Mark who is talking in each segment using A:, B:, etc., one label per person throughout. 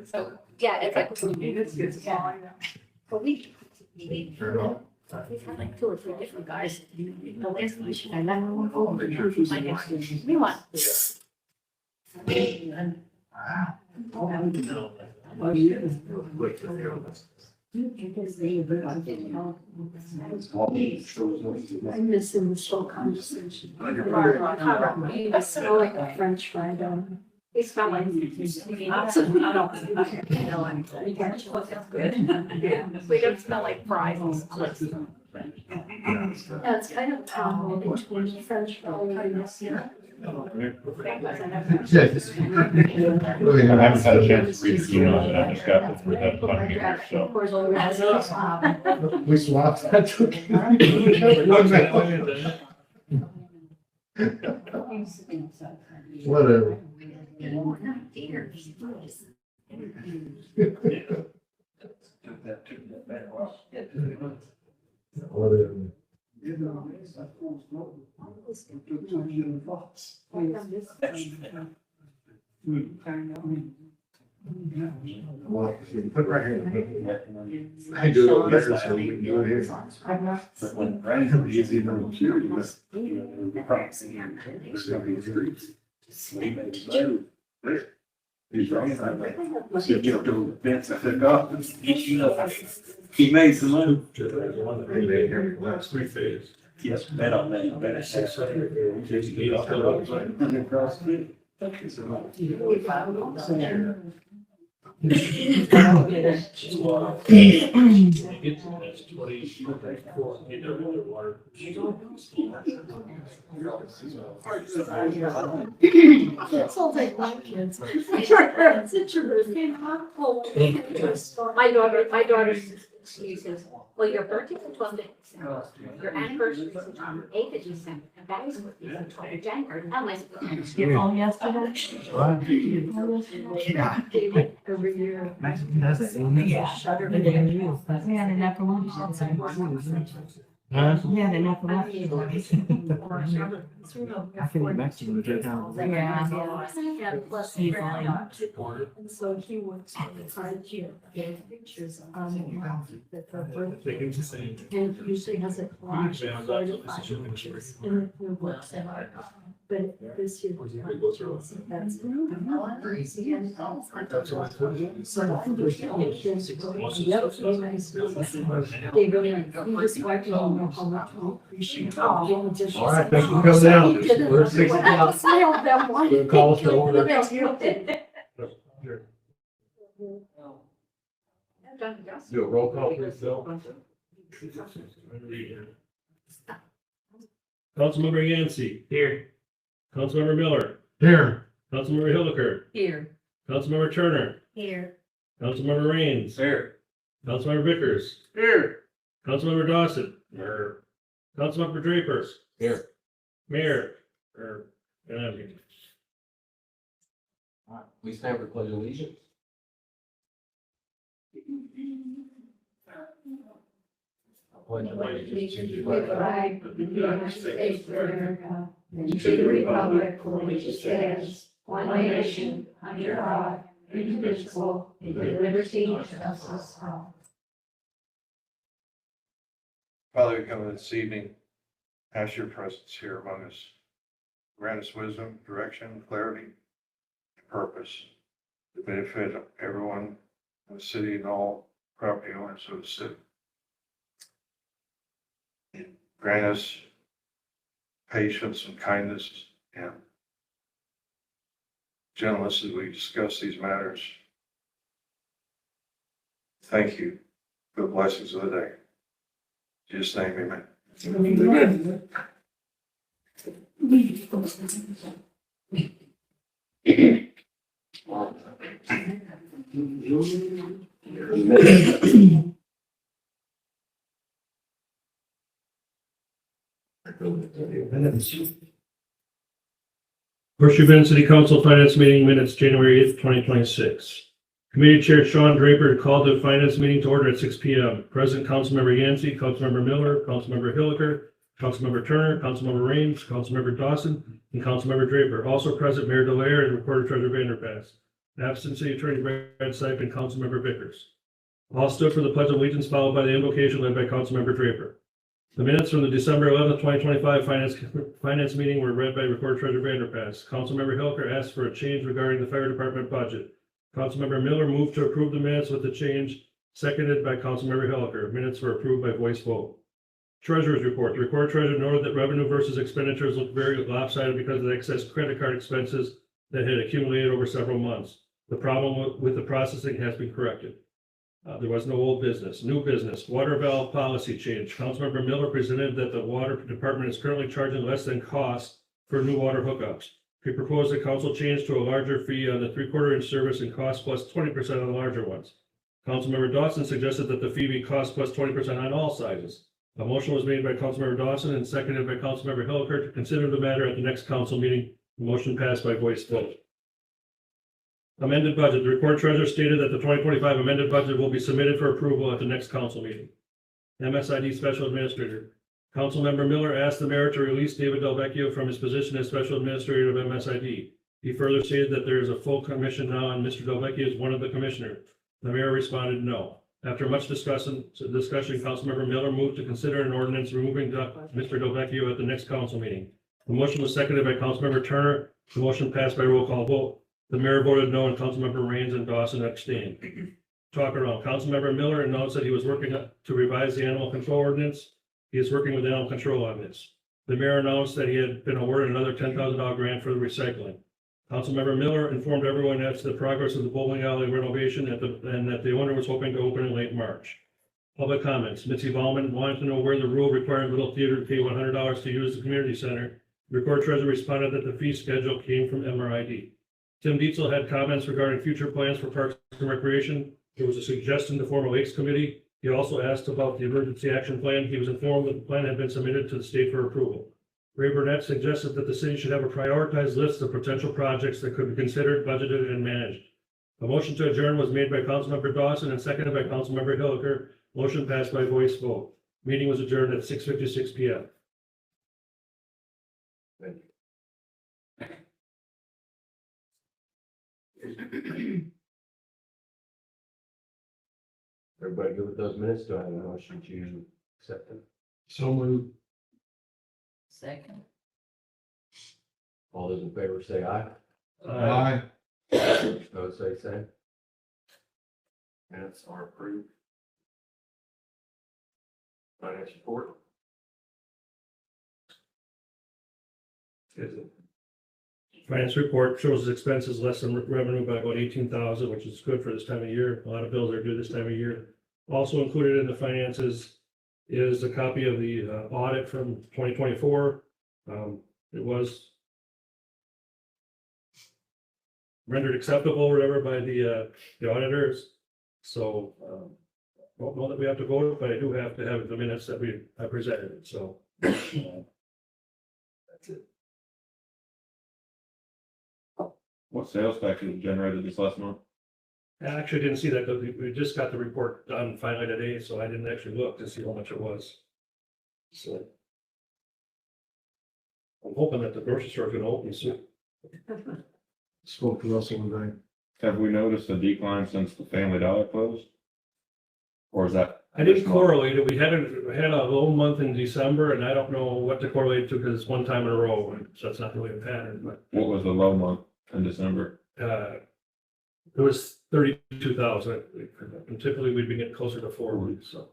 A: So, yeah, it's like. But we've had like 2 or 3 different guys. The last one, I let him go. My next one, we want. I miss him so conversation. It smelled like a French fry dough. It smelled like. We don't smell like fries. Yeah, it's kind of a combo between French fry and.
B: I haven't had a chance to read the email, and I just got this with that on here, so.
C: We swapped that. Whatever. Whatever. Well, put it right here. I do it better, so we can do it here.
D: But when Brandon is in the security, was, practicing him. There's gonna be streets. He made it better. He's wrong. So you don't do events that hook up. He made some money.
C: Last 3 phase.
D: Yes, bet on that. Bet it's 600. Across the.
A: Sounds like my kids. Such a routine. My daughter excuses, well, your birthday is 12 days. Your anniversary is on the 8th of December, and that is what the 12th of January. I'm like,
E: You phone yesterday?
A: yeah. Every year.
E: Yeah.
A: Shudder.
E: We had enough for lunch.
C: Huh?
E: We had enough for lunch.
C: I can eat Mexican food now.
A: Yeah. Plus,
E: He's
A: and so he works on the card here, pictures on that the birthday. And usually has a collage of 45 pictures in the works that are. But this year. That's. So I'm just. They really, he just working on how much we appreciate.
C: All right, thank you for coming down. We're at 6 o'clock.
A: Smile that one.
C: We'll call us to order. Do a roll call, please, Phil.
F: Councilmember Yancey. Here. Councilmember Miller.
C: Here.
F: Councilmember Hilliker.
A: Here.
F: Councilmember Turner.
A: Here.
F: Councilmember Raines.
D: There.
F: Councilmember Vickers.
D: Here.
F: Councilmember Dawson. Here. Councilmember Draper.
C: Here.
F: Mayor. And I'm here.
C: We stand for pledge of allegiance. Pledge allegiance to the flag
A: of the United States of America, and to the republic for which it stands, one nation, under God, indivisible, with liberty and justice for all.
G: Father, we come this evening, ask your presence here among us. Grant us wisdom, direction, clarity, and purpose to benefit everyone in the city and all property owners of the city. And grant us patience and kindness and gentleness as we discuss these matters. Thank you for the blessings of the day. In Jesus' name, amen.
F: Horseshoe Bend City Council Finance Meeting Minutes, January 8th, 2026. Committee Chair Sean Draper called the finance meeting to order at 6 p.m. Present Councilmember Yancey, Councilmember Miller, Councilmember Hilliker, Councilmember Turner, Councilmember Raines, Councilmember Dawson, and Councilmember Draper. Also present Mayor Delaire and Recorder Treasurer Vanderpass. Absent City Attorney Brad Sipe and Councilmember Vickers. All stood for the Pledge of Allegiance, followed by the invocation led by Councilmember Draper. The minutes from the December 11th, 2025 finance meeting were read by Recorder Treasurer Vanderpass. Councilmember Hilker asked for a change regarding the fire department budget. Councilmember Miller moved to approve the minutes with the change, seconded by Councilmember Hilker. Minutes were approved by voice vote. Treasurer's report. The Recorder Treasurer noted that revenue versus expenditures looked very lopsided because of the excess credit card expenses that had accumulated over several months. The problem with the processing has been corrected. There was no old business. New business, water valve policy change. Councilmember Miller presented that the water department is currently charging less than cost for new water hookups. He proposed a council change to a larger fee on the 3/4 inch service and cost plus 20% on the larger ones. Councilmember Dawson suggested that the fee be cost plus 20% on all sizes. A motion was made by Councilmember Dawson and seconded by Councilmember Hilker to consider the matter at the next council meeting. The motion passed by voice vote. Amended budget. The Recorder Treasurer stated that the 2025 amended budget will be submitted for approval at the next council meeting. MSID Special Administrator. Councilmember Miller asked the mayor to release David Delvecchio from his position as Special Administrator of MSID. He further stated that there is a full commission now and Mr. Delvecchio is one of the commissioners. The mayor responded no. After much discussion, Councilmember Miller moved to consider an ordinance removing Mr. Delvecchio at the next council meeting. The motion was seconded by Councilmember Turner. The motion passed by roll call vote. The mayor voted no, and Councilmember Raines and Dawson abstained. Talk around. Councilmember Miller announced that he was working to revise the animal control ordinance. He is working with animal control on this. The mayor announced that he had been awarded another $10,000 grant for the recycling. Councilmember Miller informed everyone as to the progress of the bowling alley renovation and that the owner was hoping to open in late March. Public comments. Mitzi Ballman wanted to know where the rule requiring Little Theater to pay $100 to use the community center. The Recorder Treasurer responded that the fee schedule came from MRID. Tim Dietzel had comments regarding future plans for Parks and Recreation. There was a suggestion to form a Lakes Committee. He also asked about the emergency action plan. He was informed that the plan had been submitted to the state for approval. Ray Burnett suggested that the city should have a prioritized list of potential projects that could be considered, budgeted, and managed. A motion to adjourn was made by Councilmember Dawson and seconded by Councilmember Hilliker. Motion passed by voice vote. Meeting was adjourned at 6:56 p.m.
H: Everybody good with those minutes? Do I have a motion to accept them?
C: So moved.
E: Second.
H: All those in favor say aye.
C: Aye.
H: Those say same. Minutes are approved. Finance report.
F: Finance report shows expenses less than revenue by about 18,000, which is good for this time of year. A lot of bills are due this time of year. Also included in the finances is a copy of the audit from 2024. It was rendered acceptable or whatever by the auditors. So I don't know that we have to vote, but I do have to have the minutes that I presented. So that's it.
B: What sales tax was generated this last month?
F: I actually didn't see that, but we just got the report done finally today, so I didn't actually look to see how much it was. So I'm hoping that the grocery store is gonna open soon.
C: Spoke to Russell today.
B: Have we noticed a decline since the Family Dollar closed? Or is that?
F: I didn't correlate it. We had a low month in December, and I don't know what to correlate it to because it's one time in a row, and so it's not really a pattern, but
B: What was the low month in December?
F: it was 32,000. And typically we'd be getting closer to 4 weeks, so.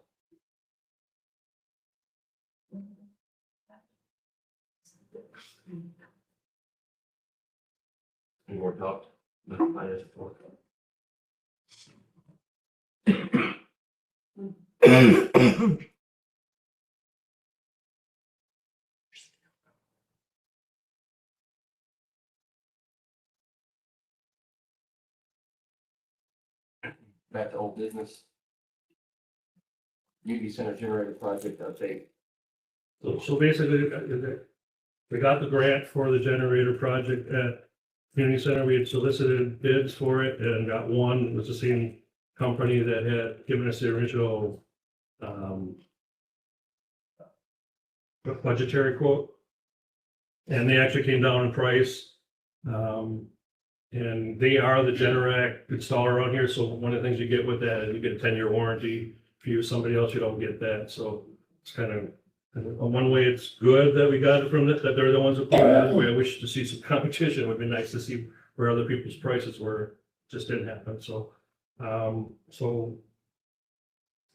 H: Any more talk? The finance report. Back to old business. Community Center generator project update.
F: So basically, we got the grant for the generator project at Community Center. We had solicited bids for it and got one. It was the same company that had given us the original budgetary quote. And they actually came down in price. And they are the Generac installer around here, so one of the things you get with that is you get a 10-year warranty. If you use somebody else, you don't get that, so it's kind of, in one way, it's good that we got it from that they're the ones that put it. Another way, I wish to see some competition. It would be nice to see where other people's prices were, just didn't happen, so. So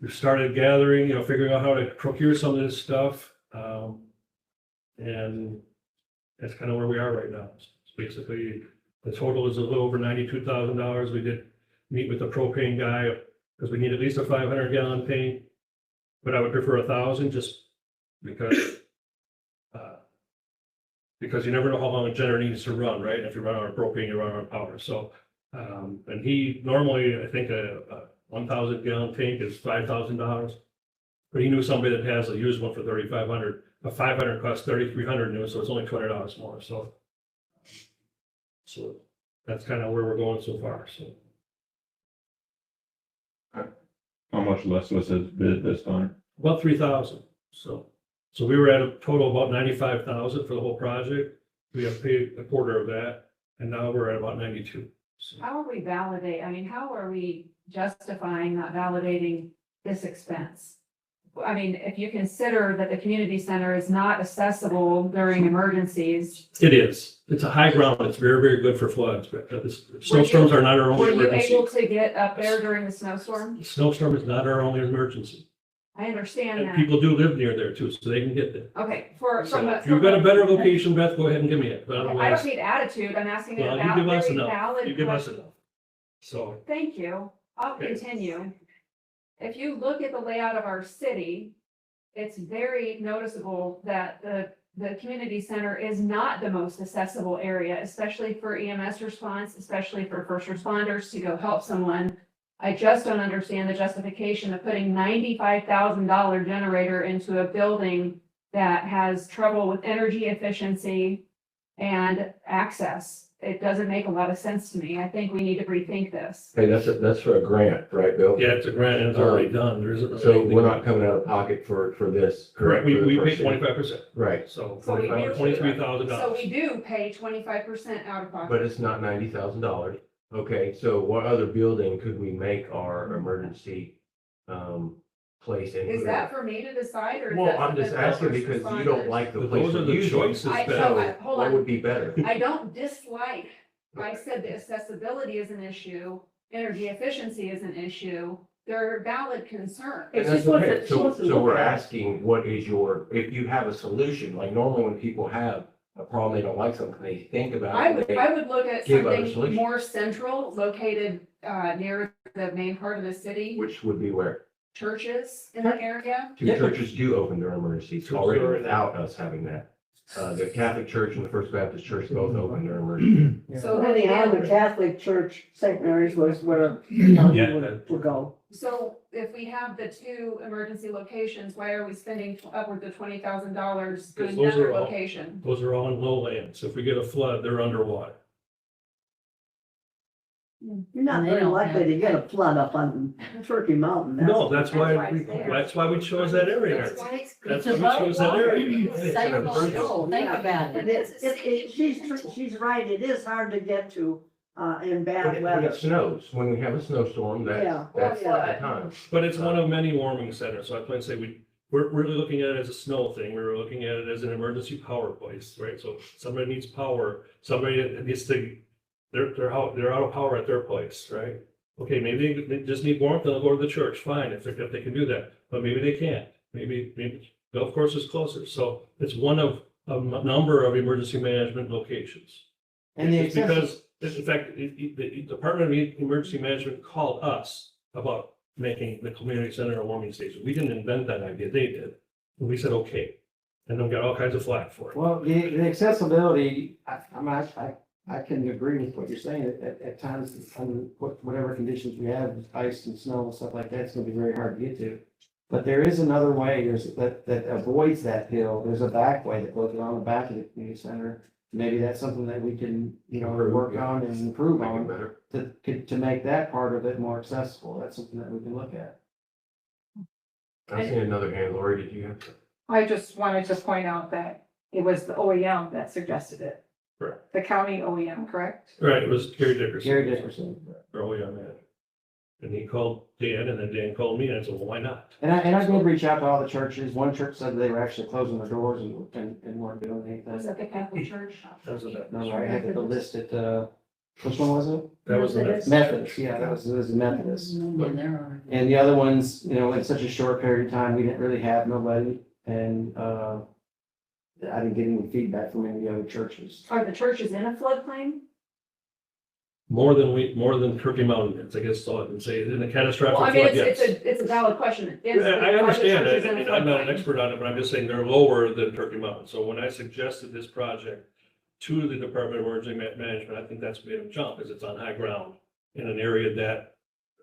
F: we started gathering, figuring out how to procure some of this stuff. And that's kind of where we are right now. It's basically, the total is a little over $92,000. We did meet with the propane guy because we need at least a 500-gallon tank, but I would prefer 1,000 just because you never know how long a generator needs to run, right? If you run on propane, you run on power. So, and he normally, I think a 1,000-gallon tank is $5,000, but he knew somebody that has a used one for $3,500. A 500 costs $3,300 new, so it's only $20 more. So that's kind of where we're going so far. So
B: How much less was his bid this time?
F: about 3,000. So we were at a total of about 95,000 for the whole project. We have paid a quarter of that, and now we're at about 92. So
E: How are we how are we justifying not validating this expense? I mean, if you consider that the community center is not accessible during emergencies,
F: it is. It's a high ground. It's very, very good for floods, but snowstorms are not our
E: were
F: only
E: you
F: emergency.
E: able to get up there during the snowstorm?
F: Snowstorm is not our only emergency.
E: I understand
F: And
E: that.
F: people do live near there too, so they can get there.
E: Okay,
F: So if you've got a better location, Beth, go ahead and give me it. But
E: I
F: otherwise,
E: don't need attitude, I'm asking
F: well,
E: a
F: you give us
E: very
F: enough.
E: valid
F: You give us
E: question.
F: enough. So,
E: Thank you. I'll
F: Okay.
E: continue. If you look at the layout of our city, it's very noticeable that the community center is not the most accessible area, especially for EMS response, especially for first responders to go help someone. I just don't understand the justification of putting $95,000 generator into a building that has trouble with energy efficiency and access. It doesn't make a lot of sense to me. I think we need to rethink this.
H: Hey, that's for a grant, right, Bill?
F: yeah, it's a grant and it's already done. There isn't.
H: So we're not coming out of pocket for this.
F: Correct. We
H: for the
F: pay
H: first year?
F: 25%.
H: Right,
F: So
E: So we do-
F: $23,000.
E: So we do pay 25% out of pocket.
H: but it's not $90,000. Okay, so what other building could we make our emergency, place in?
E: Is that for me to decide or? is
H: Well,
E: that
H: I'm just
E: for the
H: asking
E: first
H: because you
E: responders?
H: don't like the
F: But
H: place
F: those are
H: we're
F: the
H: using.
F: choices
E: I-
F: that.
E: so
H: So
E: hold
H: what
E: on.
H: would be better?
E: I don't dislike, I said the accessibility is an issue, energy efficiency is an issue. They're valid concerns.
H: And
A: It's
H: that's
A: just what
H: okay.
A: the-
H: So,
A: what's the
H: so we're
A: look at?
H: asking, what is if you have a solution, like normally when people have a problem, they don't like something, they think about
E: I
H: it.
E: would,
H: they-
E: I would look at
H: give other
E: something
H: solutions.
E: more central, located, near the main part of the city,
H: Which would be where
E: churches in the area.
H: two churches do open their emergencies
F: Churches
H: already
F: are-
H: without us having that. The Catholic Church and the First Baptist Church both open their emergency.
E: So
A: Anyhow, the
E: then,
A: Catholic Church, St. Mary's was where would go.
E: so if we have the two emergency locations, why are we spending upwards of $20,000 in
F: Because those are
E: another
F: all-
E: location?
F: Those are all in lowlands. If we get a flood, they're underwater.
A: You're not very likely to get a flood up on Turkey Mountain.
F: No, that's why,
E: why it's there.
F: that's why we chose that area.
E: That's why it's.
F: That's why we chose that area.
A: Think
E: about it.
A: She's right, it is hard to get to, in bad
H: When
A: weather.
H: it snows, when we have a snowstorm,
A: Yeah.
H: that's
E: Or
H: the time.
F: But it's one of many warming centers, so I plan to say we're really looking at it as a snow thing, we're looking at it as an emergency power place, right? So somebody needs power, somebody needs to, they're out of power at their place, right? Okay, maybe they just need warmth, they'll go to the church, fine, if they can do that, but maybe they can't. Maybe golf course is closer, so it's one of a number of emergency management locations.
C: And the
F: It's because,
C: access,
F: in fact, the Department of Emergency Management called us about making the community center a warming station. We didn't invent that idea, they did. And we said, okay. And then we got all kinds of flack for it.
C: well, the accessibility, I can agree with what you're saying. At times, under whatever conditions we have, ice and snow and stuff like that, it's gonna be very hard to get to. But there is another way, that avoids that hill. There's a back way that goes around the back of the community center. Maybe that's something that we can, work on and improve
H: Make it
C: on
H: better.
C: to make that part of it more accessible. That's something that we can look at.
H: I see another hand. Lori, did you have?
I: I just wanted to point out that it was the OEM that suggested it.
E: the county OEM, correct?
F: Right, it was Gary Dickerson.
C: Gary Dickerson.
F: Early on that. And he called Dan, and then Dan called me, and I said, well, why not?
C: And I did reach out to all the churches. One church said they were actually closing their doors and weren't doing
E: Was
C: anything.
E: that the Catholic Church?
F: That was it.
C: No, I had the list at, which one was it?
F: That was the next.
C: Methodist, yeah, it was Methodist.
A: Yeah, there are.
C: And the other ones, you know, in such a short period of time, we didn't really have nobody. And, I didn't get any feedback from any of the other churches.
E: Are the churches in a floodplain?
F: More than Turkey Mountain is, I guess, all I can say. In a catastrophic
E: Well, I mean,
F: flood,
E: it's
F: yes.
E: it's a valid question. Is-
F: I
E: are the
F: understand
E: churches
F: that,
E: in a
F: and I'm not an
E: floodplain?
F: expert on it, but I'm just saying they're lower than Turkey Mountain. So when I suggested this project to the Department of Emergency Management, I think that's made them jump, because it's on high ground in an area that,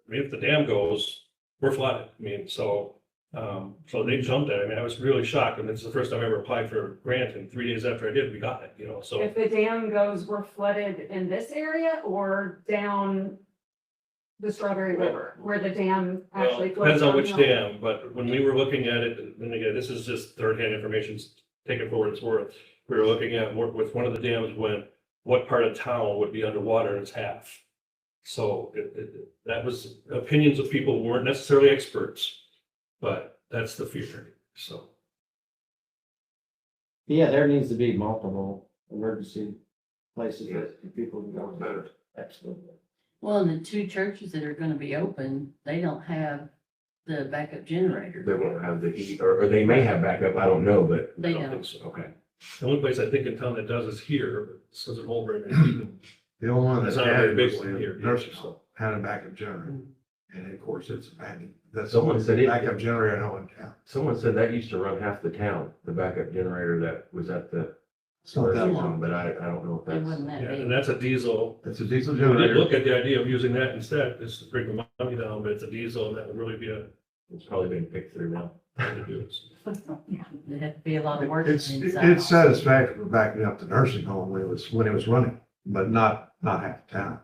F: I mean, if the dam goes, we're flooded. I mean, so they jumped at it. I mean, I was really shocked, and it's the first time I ever applied for a grant, and 3 days after I did, we got it, you know, so.
E: If the dam goes, we're flooded in this area or down the Strawberry River, where the dam
F: Well,
E: actually flows?
F: depends on which
E: downhill?
F: dam, but when we were looking at it, and again, this is just third-hand information, take it for what it's worth. We were looking at with one of the dams when, what part of town would be underwater in its half. So that was opinions of people who weren't necessarily experts, but that's the fear, so.
C: Yeah, there needs to be multiple emergency places that people can go to. Absolutely.
A: Well, and the two churches that are gonna be open, they don't have the backup generator.
H: They won't have the heat, or they may have backup, I don't know, but,
F: I
A: They
F: don't think
A: don't.
F: so.
H: okay.
F: The only place I think in town that does is here, but this isn't over. And
I: The only one
F: It's
I: that
F: not a very
I: had
F: big
I: was
F: one
I: the
F: here.
I: nursing home, had a backup generator. And of course, it's abandoned. That's the
H: Someone
I: only
H: said it-
I: backup generator I know in town.
H: Someone said that used to run half the town, the backup generator that was at the.
I: It's not that
H: nursing
I: long.
H: home, But I don't know if
A: It
H: that's.
A: wasn't
F: yeah,
A: that
F: and
A: big.
F: that's a diesel.
I: It's a diesel
F: We did
I: generator.
F: look at the idea of using that instead, just to bring the money down, but it's a diesel, and that would really be a,
H: It's probably been picked through now.
F: thing to do.
A: There'd have to be a lot of work.
I: It's
A: inside.
I: satisfactory for backing up the nursing home when it was running, but not half the town.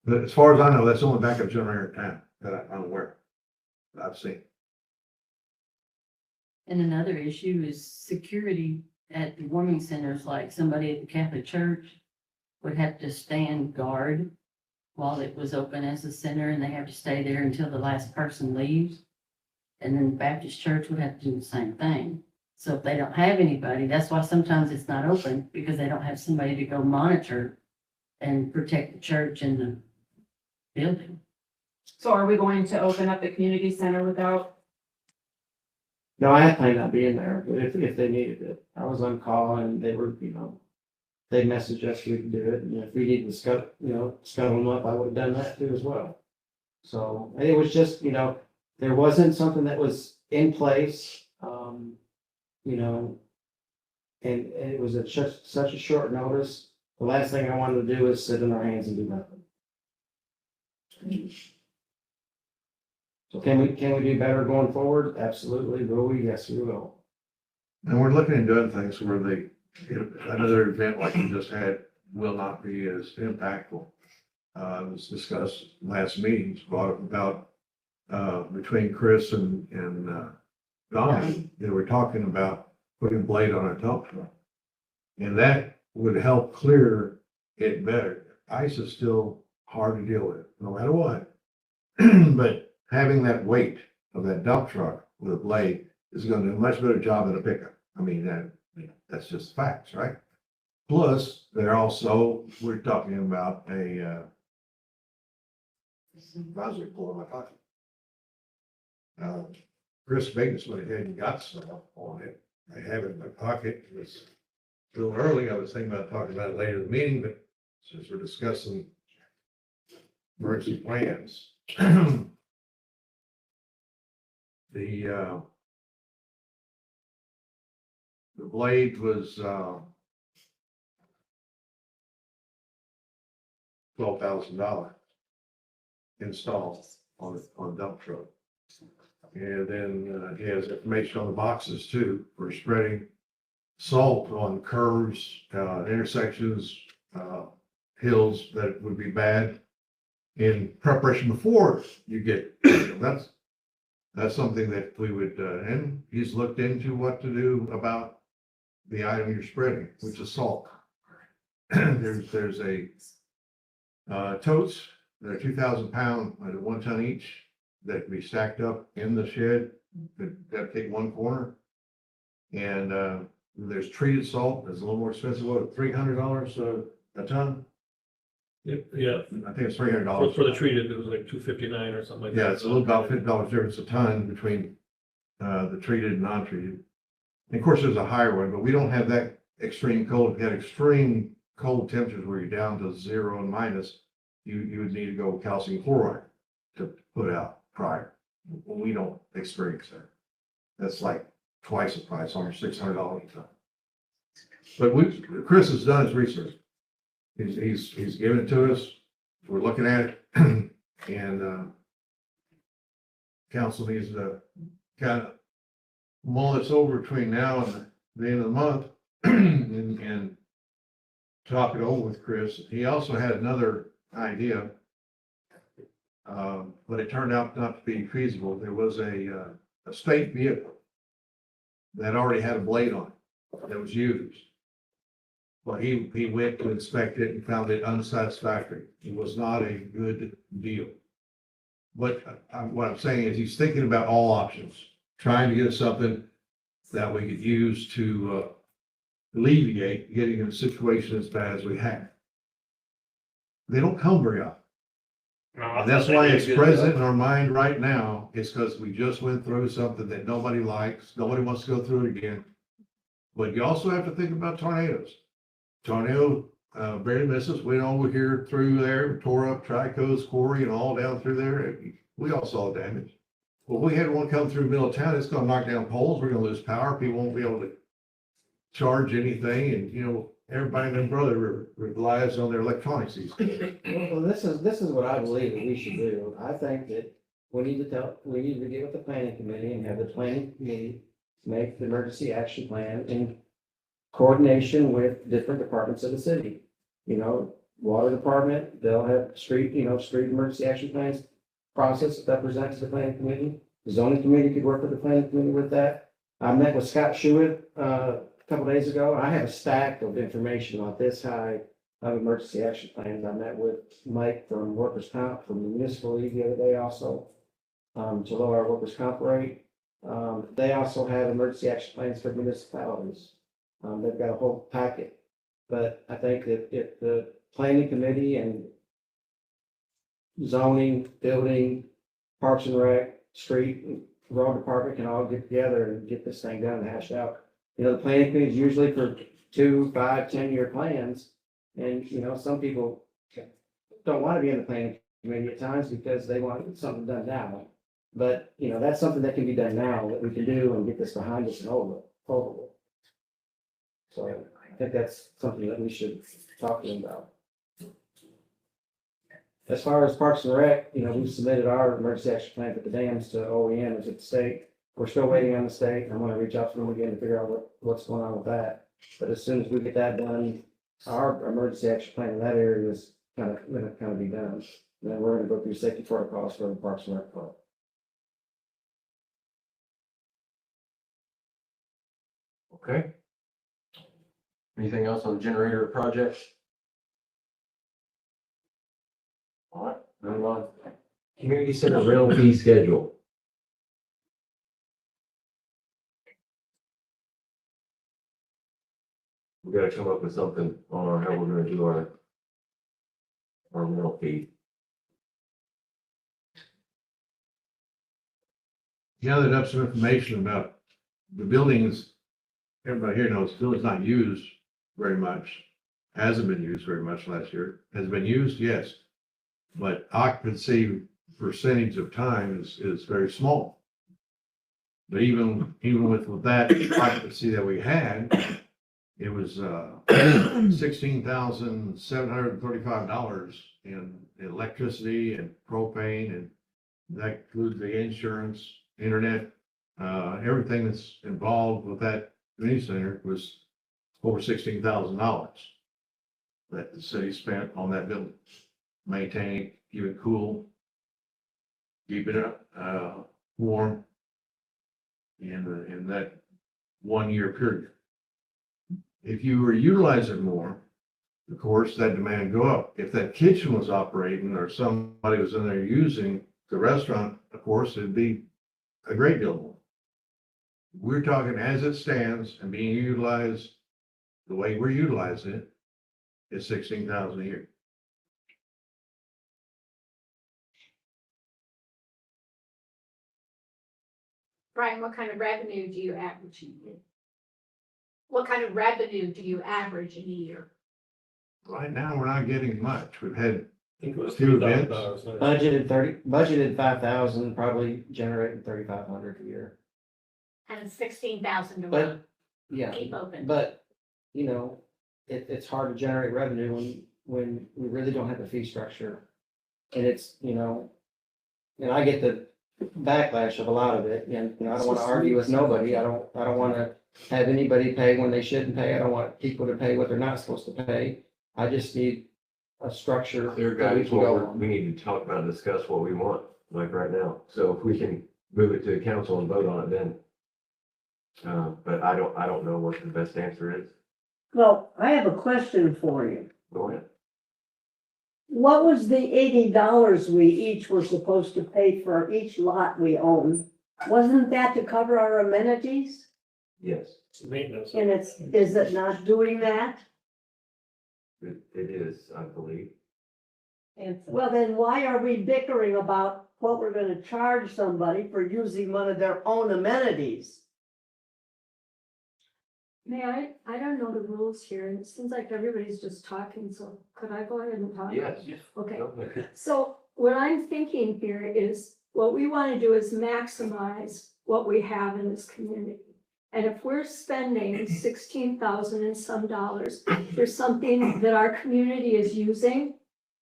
I: But as far as I know, that's the only backup generator in town that I'm aware of, that I've seen.
A: And another issue is security at the warming centers, like somebody at the Catholic Church would have to stand guard while it was open as a center, and they have to stay there until the last person leaves. And then the Baptist Church would have to do the same thing. So if they don't have anybody, that's why sometimes it's not open, because they don't have somebody to go monitor and protect the church and the building.
E: So are we going to open up the community center without?
C: No, I had planned on being there, but if they needed it, I was on call and they were, you know, they messaged us, we could do it, and if we needed to scuttle them up, I would have done that too as well. So, and it was just, you know, there wasn't something that was in place, you know, and it was at such a short notice. The last thing I wanted to do is sit in our hands and do nothing. So can we do better going forward? Absolutely. Will we? Yes, we will.
I: And we're looking into other things where another event like we just had will not be as impactful. It was discussed last meeting, brought up about, between Chris and Donnie, they were talking about putting blade on a dump truck. And that would help clear it better. Ice is still hard to deal with, no matter what. But having that weight of that dump truck with a blade is gonna do a much better job than a pickup. I mean, that's just facts, right? Plus, we're talking about a, advisory pull in my pocket. Chris Vegas went ahead and got some on it. I have it in my pocket. It was a little early. I was thinking about talking about it later in the meeting, but since we're discussing emergency plans. The blade was, $12,000 installed on a dump truck. And then, he has information on the boxes too, for spreading salt on curves, intersections, hills that would be bad in preparation before you get, that's something that we would, and he's looked into what to do about the item you're spreading, which is salt. There's a, totes that are 2,000 pound, at 1 ton each, that can be stacked up in the shed, that dedicate one corner. And, there's treated salt, that's a little more expensive, what, $300 a ton?
F: Yeah,
I: I think it's $300.
F: for the treated, it was like 259 or something like that.
I: Yeah, it's a little about $50 difference a ton between, the treated and non-treated. And of course, there's a higher one, but we don't have that extreme cold. If you had extreme cold temperatures where you're down to 0 and minus, you would need to go with calcium chloride to put out prior. We don't experience that. That's like twice the price, almost $600 a ton. But Chris has done his research. He's given it to us. We're looking at it and, council needs to kind of mull this over between now and the end of the month and talk it over with Chris. He also had another idea, but it turned out not to be feasible. There was a state vehicle that already had a blade on it that was used. But he went to inspect it and found it unsatisfactory. It was not a good deal. But what I'm saying is he's thinking about all options, trying to get us something that we could use to alleviate getting in a situation as bad as we had. They don't come very often. And that's why it's present in our mind right now. It's because we just went through something that nobody likes. Nobody wants to go through it again. But you also have to think about tornadoes. Tornado, barely missed us, went over here through there, tore up Trico's quarry and all down through there. We all saw damage. Well, we had one come through the middle of town, it's gonna knock down poles, we're gonna lose power, people won't be able to charge anything, and, you know, everybody and their brother relies on their electronics these days.
C: Well, this is what I believe that we should do. I think that we need to get with the planning committee and have the planning committee make the emergency action plan in coordination with different departments of the city. You know, water department, they'll have street emergency action plans process that present to the planning committee. The zoning committee could work with the planning committee with that. I met with Scott Schuett, a couple days ago. I have a stack of information on this high of emergency action plans. I met with Mike from Workers' Comp, from the municipal league the other day also, to lower our workers' comp rate. They also have emergency action plans for municipalities. They've got a whole packet. But I think that if the planning committee and zoning, building, parks and rec, street, and road department can all get together and get this thing done and hash out. You know, the planning committee is usually for 2, 5, 10-year plans. And, you know, some people don't want to be in the planning committee at times because they want something done now. But, you know, that's something that can be done now that we can do and get this behind us and over with. So I think that's something that we should talk to them about. As far as Parks and Rec, you know, we've submitted our emergency action plan for the dams to OEM at the state. We're still waiting on the state. I'm gonna reach out to them again to figure out what's going on with that. But as soon as we get that done, our emergency action plan in that area is gonna be done. And then we're gonna go through safety protocols for the Parks and Rec part.
H: Okay. Anything else on the generator project? All right, moving on. Community center rental fee schedule. We gotta come up with something on how we're gonna do our rental fee.
I: Gathered up some information about the buildings. Everybody here knows the building's not used very much. Hasn't been used very much last year. Has it been used? Yes. But occupancy percentage of time is very small. But even with that occupancy that we had, it was $16,735 in electricity and propane, and that includes the insurance, internet, everything that's involved with that community center was over $16,000 that the city spent on that building, maintaining, keep it cool, keep it warm in that 1 year period. If you were utilizing more, of course, that demand go up. If that kitchen was operating or somebody was in there using the restaurant, of course, it'd be a great deal more. We're talking as it stands and being utilized the way we're utilizing it, is 16,000 a year.
A: Brian, what kind of revenue do you average? What kind of revenue do you average in a year?
I: Right now, we're not getting much. We've had
F: I think it was
I: Two
F: $2,000.
C: Budgeted 5,000, probably generating 3,500 a year.
A: And 16,000 to
C: But,
A: run,
C: yeah,
A: keep open.
C: but, you know, it's hard to generate revenue when we really don't have a fee structure. And it's, you know, and I get the backlash of a lot of it, and, you know, I don't wanna argue with nobody, I don't wanna have anybody pay when they shouldn't pay, I don't want people to pay what they're not supposed to pay. I just need a structure
H: There,
C: that we
H: guys,
C: can go on.
H: we need to talk about, and discuss what we want, like right now. So if we can move it to the council and vote on it then. But I don't know what the best answer is.
J: Well, I have a question for you.
H: Go ahead.
J: What was the $80 we each were supposed to pay for each lot we own? Wasn't that to cover our amenities?
H: Yes,
F: Maintenance.
J: And is it not doing that?
H: it is, I believe.
J: Well, then why are we bickering about what we're gonna charge somebody for using one of their own amenities?
A: May I don't know the rules here, and it seems like everybody's just talking, so could I go ahead and talk?
H: Yes.
A: Okay,
H: Go ahead.
A: so what I'm thinking here is, what we want to do is maximize what we have in this community. And if we're spending 16,000 and some dollars for something that our community is using,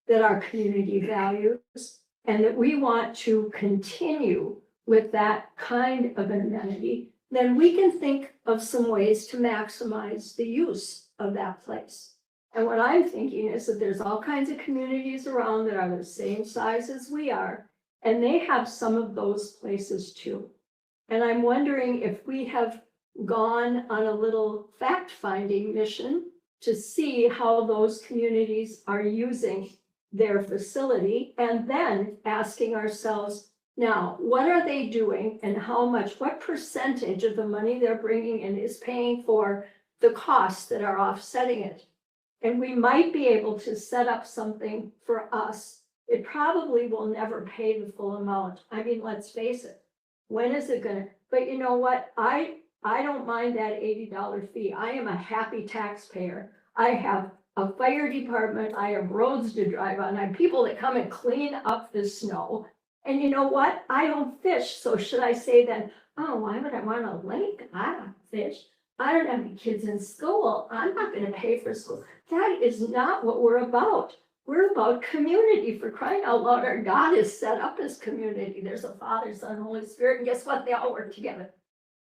A: that our community values, and that we want to continue with that kind of an amenity, then we can think of some ways to maximize the use of that place. And what I'm thinking is that there's all kinds of communities around that are the same size as we are, and they have some of those places too. And I'm wondering if we have gone on a little fact-finding mission to see how those communities are using their facility, and then asking ourselves, now, what are they doing and how much, what percentage of the money they're bringing in is paying for the costs that are offsetting it? And we might be able to set up something for us. It probably will never pay the full amount. I mean, let's face it. When is it gonna, but you know what? I don't mind that $80 fee. I am a happy taxpayer. I have a fire department, I have roads to drive on, I have people that come and clean up the snow. And you know what? I don't fish, so should I say then, oh, why would I want a lake? I don't fish. I don't have any kids in school. I'm not gonna pay for school. That is not what we're about. We're about community, for crying out loud. Our God is set up as community. There's a Father, Son, Holy Spirit, and guess what? They all work together.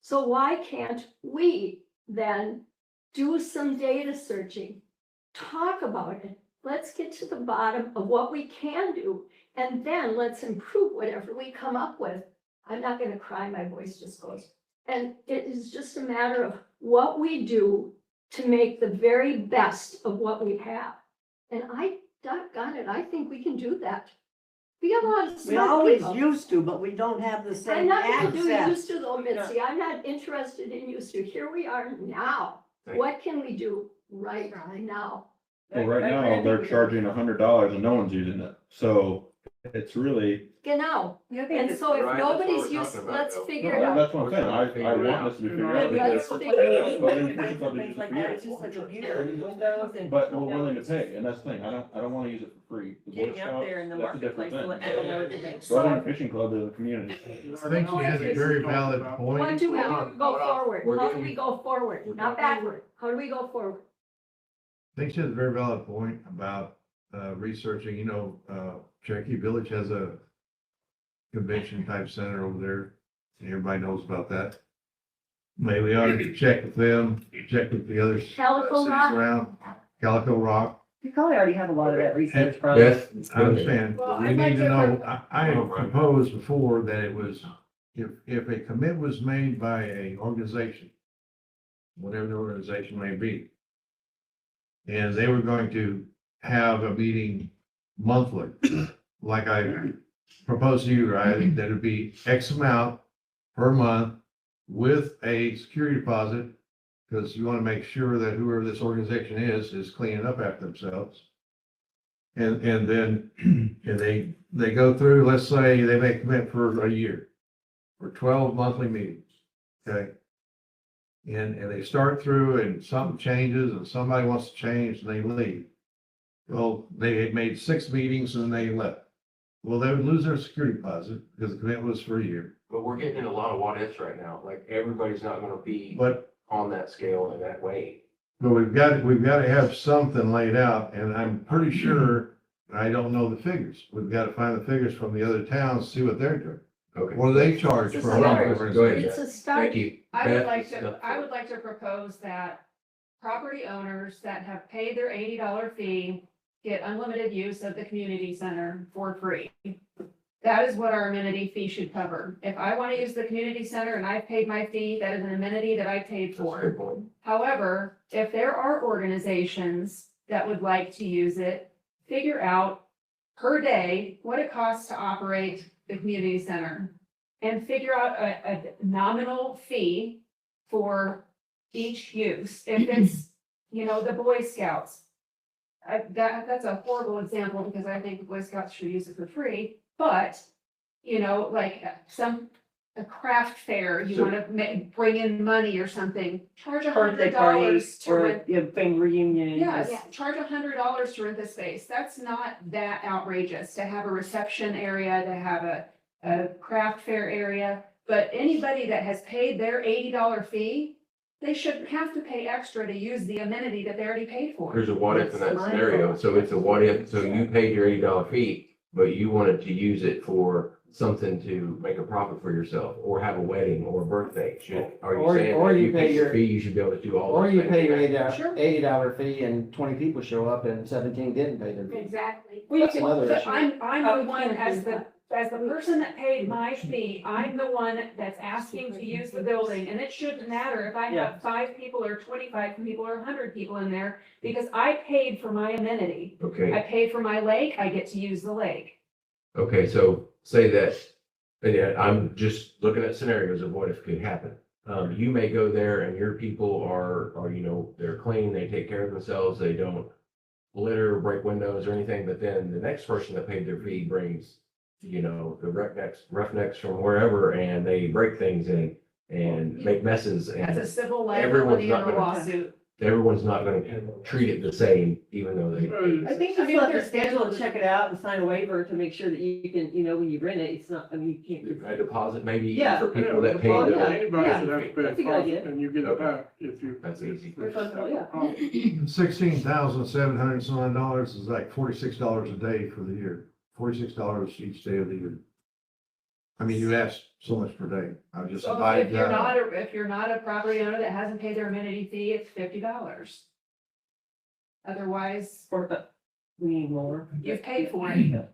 A: So why can't we then do some data searching? Talk about it. Let's get to the bottom of what we can do, and then let's improve whatever we come up with. I'm not gonna cry, my voice just goes. And it is just a matter of what we do to make the very best of what we have. And doggone it, I think we can do that. We got a lot of
J: We
A: smart
J: always
A: people.
J: used to, but we don't have the
A: I'm
J: same
A: not gonna do
J: access.
A: used to though, Mitzi. I'm not interested in used to. Here we are now. What can we do right now?
K: Well, right now, they're charging $100 and no one's using it, so it's really,
A: Genau. And so if
H: Right, that's what
A: nobody's
H: we're
A: used,
H: talking about,
A: let's
H: though.
A: figure it out.
K: that's what I'm saying, I want this to be figured out.
A: Let's
K: because-
A: figure it out.
K: But then Christian Club is just weird. But we're willing to pay, and that's the thing, I don't wanna use it for free. The Boy
L: Getting out
K: Scouts,
L: there in the
K: that's a different
L: marketplace,
K: thing.
L: so let everyone know.
K: Southern Fishing Club is a community.
I: I think she has a very valid point.
A: What do we go forward?
H: We're
A: How do
H: getting-
A: we go forward? Not backward. How do we go forward?
I: I think she has a very valid point about researching, Cherokee Village has a convention type center over there. Everybody knows about that. Maybe we ought to check with them, check with the other cities
A: Calico Rock?
I: around, Calico Rock.
L: You probably already have a lot of that research probably.
H: Beth,
I: I understand,
A: Well,
I: but we
A: I'd like
I: need to
A: to
I: know,
A: find-
I: I had proposed before that it was, if a commit was made by a organization, whatever the organization may be, And they were going to have a meeting monthly, like I proposed to you, right? That would be X amount per month with a security deposit, because you want to make sure that whoever this organization is cleaning up after themselves. And then, and they go through, let's say they make a commitment for a year, for 12 monthly meetings, okay? And they start through and something changes and somebody wants to change and they leave. Well, they had made 6 meetings and they left. Well, they would lose their security deposit because the commitment was for a year.
H: But we're getting in a lot of what ifs right now. Like, everybody's not gonna be
I: But
H: on that scale in that way.
I: we've got to have something laid out, and I'm pretty sure, I don't know the figures. We've got to find the figures from the other towns, see what they're doing.
H: Okay.
I: What do they charge
A: It's
I: for?
A: a
I: a
A: start.
I: monthly
H: Go ahead,
A: It's
H: Jeff.
A: a start.
H: Thank you.
E: I would
H: Beth,
E: like to,
H: stuff.
E: I would like to propose that property owners that have paid their $80 fee get unlimited use of the community center for free. That is what our amenity fee should cover. If I want to use the community center and I've paid my fee, that is an amenity that I paid
H: That's a
E: for.
H: good point.
E: However, if there are organizations that would like to use it, figure out per day what it costs to operate the community center. And figure out a nominal fee for each use. If it's, the Boy Scouts. That's a horrible example because I think the Boy Scouts should use it for free, but, like a craft fair, you
H: So-
E: wanna bring in money or something, charge
L: Birthday
E: $100
L: parties
E: to
L: or,
E: rent.
L: family reunion.
E: Yes, charge $100 to rent the space. That's not that outrageous to have a reception area, to have a craft fair area. But anybody that has paid their $80 fee, they shouldn't have to pay extra to use the amenity that they already paid for.
H: There's a what if in that scenario. So it's a what if, so you paid your $80 fee, but you wanted to use it for something to make a profit for yourself, or have a wedding or a birthday. Are you
C: Or-
H: saying
C: or
H: that
C: you
H: you
C: pay
H: pay your
C: your-
H: fee, you should be able to do all
C: Or
H: those
C: you
H: things?
C: pay your
E: Sure.
C: $80 fee and 20 people show up and 17 didn't pay their fee.
A: Exactly.
C: That's another
E: But
C: issue.
E: I'm the one, as the person that paid my fee, I'm the one that's asking to use the building, and it shouldn't matter if I
L: Yeah.
E: have 5 people or 25 people or 100 people in there, because I paid for my amenity.
H: Okay.
E: I paid for my lake, I get to use the lake.
H: Okay, so say that, and yeah, I'm just looking at scenarios of what if could happen. You may go there and your people are, they're clean, they take care of themselves, they don't litter, break windows or anything, but then the next person that paid their fee brings, the roughnecks from wherever, and they break things and make messes,
E: That's a
H: and
E: civil
H: everyone's
E: liability
H: not
E: or a
H: gonna-
E: lawsuit.
H: everyone's not gonna treat it the same, even though they.
L: I think you still have to schedule and check it out and sign a waiver to make sure that you can, when you rent it, it's not, you can't.
H: A deposit maybe
L: Yeah.
H: for people that pay
L: Yeah.
H: the.
L: Anybody should have to pay a
K: That's a good idea.
L: And you get it back if you.
H: That's easy.
L: Yeah.
I: $16,700 some odd dollars is like $46 a day for the year, $46 each day of the year. I mean, you ask so much per day. I just
E: So
I: divide
E: if you're
I: that.
E: if you're not a property owner that hasn't paid their amenity fee, it's $50. Otherwise,
L: We need more.
E: you've paid for it.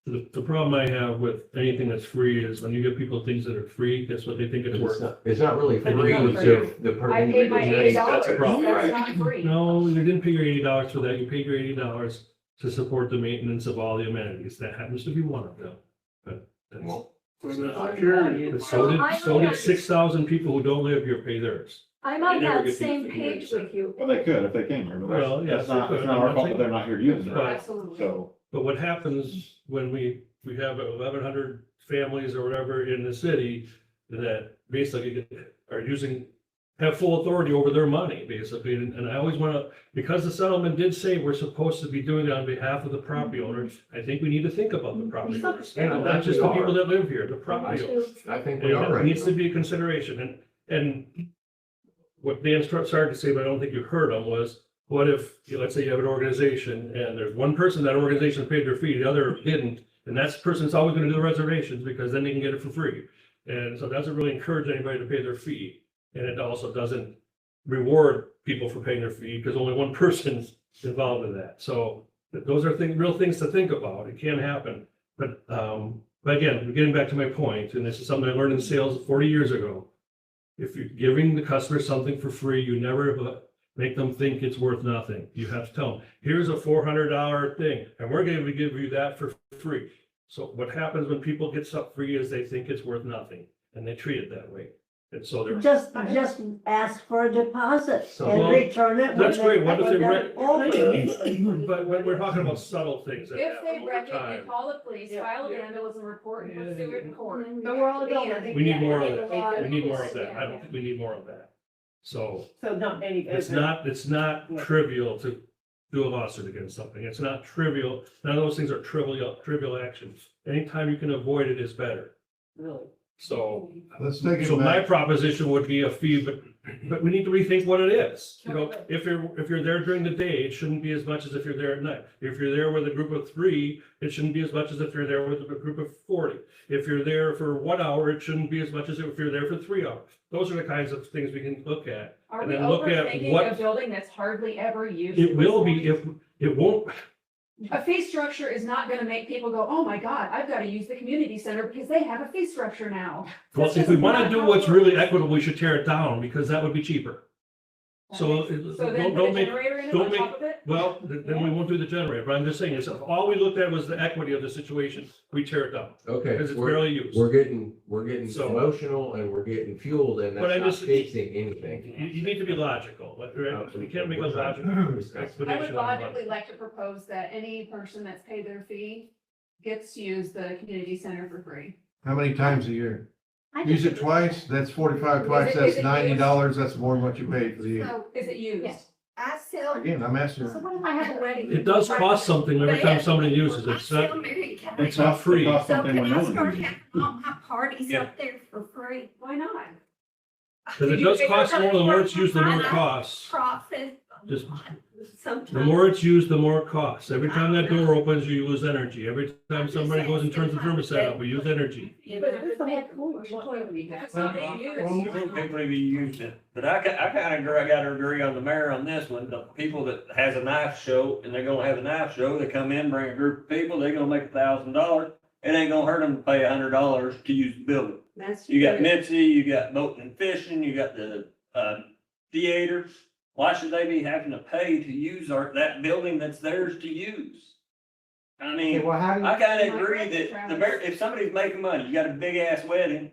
F: The problem I have with anything that's free is when you give people things that are free, that's what they think it's worth.
H: It's not really
F: It's
H: free,
F: not
H: it's
F: free.
H: if the per
E: I paid my
H: individual
E: $80,
H: pays.
F: That's a problem,
E: that's
F: right.
E: not free.
F: No, you didn't pay your $80 for that. You paid your $80 to support the maintenance of all the amenities. That happens to be one of them. But that's,
H: Well,
F: but so did 6,000 people who don't live here pay theirs.
A: I'm
F: They
A: on
F: never
A: that
F: get
A: same
F: the
A: page
F: fee.
A: with you.
K: Well, they could if they came here, but
F: Well, yes,
K: that's not,
F: they
K: it's
F: could.
K: not
F: I'm
K: our
F: not
K: fault
F: saying-
K: that they're not here using it.
F: But-
E: Absolutely.
K: So,
F: But what happens when we have 1,100 families or whatever in the city that basically have full authority over their money, basically. And I always want to, because the settlement did say we're supposed to be doing it on behalf of the property owners, I think we need to think about the property owners.
H: Yeah,
F: Not just the people that live here, the property owners.
H: I think
F: And
H: we are
F: it
H: right.
F: needs to be a consideration. And what Dan started to say, but I don't think you heard him, was what if, let's say you have an organization and there's one person, that organization paid their fee, the other didn't, and that person's always gonna do the reservations because then they can get it for free. And so it doesn't really encourage anybody to pay their fee. And it also doesn't reward people for paying their fee because only one person's involved in that. So those are real things to think about. It can happen. But again, getting back to my point, and this is something I learned in sales 40 years ago. If you're giving the customer something for free, you never make them think it's worth nothing. You have to tell them, here's a $400 thing, and we're going to give you that for free. So what happens when people get stuff free is they think it's worth nothing, and they treat it that way. And so they're,
J: Just ask for a deposit
H: So-
J: and return it. when
F: that's great. What if they
J: when
F: rent?
J: they're over.
F: But when we're talking about subtle things that
E: If
F: happen
E: they
F: over
E: wreck it, you
F: time.
E: call the police, file a vandalism report, and pursue it in court.
L: But we're all adults.
F: We need more of that. We need more of that. I don't think we need more of that. So
L: So not any.
F: it's not trivial to do a lawsuit against something. It's not trivial. None of those things are trivial actions. Anytime you can avoid it is better.
L: Really?
F: So,
I: Let's take it
F: so my
I: back.
F: proposition would be a fee, but we need to rethink what it is. You know, if you're there during the day, it shouldn't be as much as if you're there at night. If you're there with a group of 3, it shouldn't be as much as if you're there with a group of 40. If you're there for 1 hour, it shouldn't be as much as if you're there for 3 hours. Those are the kinds of things we can look at.
E: Are
F: And
E: we
F: then look at
E: overthinking
F: what-
E: a building that's hardly ever used?
F: It will be if, it won't,
E: A fee structure is not gonna make people go, oh my God, I've gotta use the community center because they have a fee structure now.
F: well,
E: That's
F: if we
E: just
F: want to
E: not
F: do
E: how
F: what's
E: it
F: really
E: works.
F: equitable, we should tear it down because that would be cheaper. So
E: So then put a
F: don't make,
E: generator in it
F: don't
E: on
F: make-
E: top of it?
F: well, then we won't do the generator, but I'm just saying, if all we looked at was the equity of the situation, we tear it down.
H: Okay,
F: Because it's
H: we're,
F: barely used.
H: we're getting
F: So-
H: emotional and we're getting fueled and
F: But I
H: that's not
F: just-
H: fixing anything.
F: You need to be logical, but you can't make a logical
E: I would
F: explanation on
E: logically
F: it.
E: like to propose that any person that's paid their fee gets to use the community center for free.
I: How many times a year?
J: I
I: Use it
J: just-
I: twice, that's 45 twice,
E: Is
I: that's
E: it
I: $90, that's more than what you paid for the year.
A: So,
E: Is it used?
A: yes, I sell,
I: Again, I'm asking.
A: so what if I have a wedding?
F: It does cost something every time somebody uses it.
A: I
F: It's
A: sell
F: not,
A: Mary Kay.
F: it's not free.
K: Cost
A: So
K: something
A: can
K: when
A: I
K: no one
A: start
K: uses it.
A: having all my parties
F: Yeah.
A: up there for free?
E: Why not?
F: Because it does cost more, the more it's used, the more it costs.
A: Profit.
F: Just-
A: Sometimes.
F: The more it's used, the more it costs. Every time that door opens, you use energy. Every time somebody goes and turns the thermostat up, we use energy.
A: But who's the head coach?
E: That's not being used.
M: People be used it, but I kinda agree, I gotta agree on the mayor on this one, the people that has a knife show, and they're gonna have a knife show, they come in, bring a group of people, they're gonna make $1,000. It ain't gonna hurt them to pay $100 to use the building.
A: That's
M: You got
A: true.
M: Mitzi, you got boating and fishing, you got the, theater. Why should they be having to pay to use that building that's theirs to use? I
C: Okay,
M: mean,
C: well, how do you?
M: I kinda agree that if somebody's making money, you got a big ass wedding.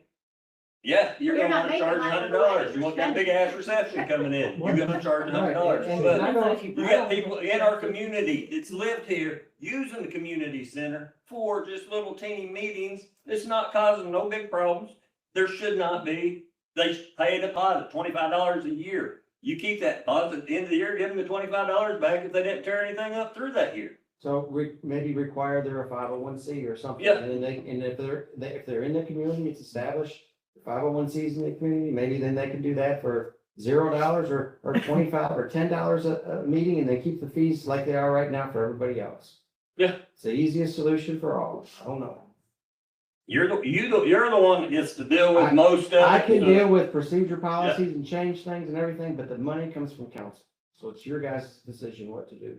M: Yeah, you're
A: You're
M: gonna
A: not
M: wanna
A: making
M: charge
A: money on the
M: $100.
A: wedding.
M: You want that big ass reception coming in, you're gonna charge $100.
C: Right, and
M: But
C: I don't-
M: you got people in our community that's lived here using the community center for just little teeny meetings. It's not causing no big problems. There should not be. They pay a deposit, $25 a year. You keep that deposit at the end of the year, give them the $25 back if they didn't tear anything up through that year.
C: So maybe require they're a 501c or something.
M: Yeah.
C: And then and if they're in the community, it's established, 501c's in the community, maybe then they can do that for $0 or 25 or $10 a meeting and they keep the fees like they are right now for everybody else.
M: Yeah.
C: It's the easiest solution for all. I don't know.
M: You're the one that gets to deal with most of it.
C: I can deal with procedure policies and change things and everything, but the money comes from council. So it's your guys' decision what to do.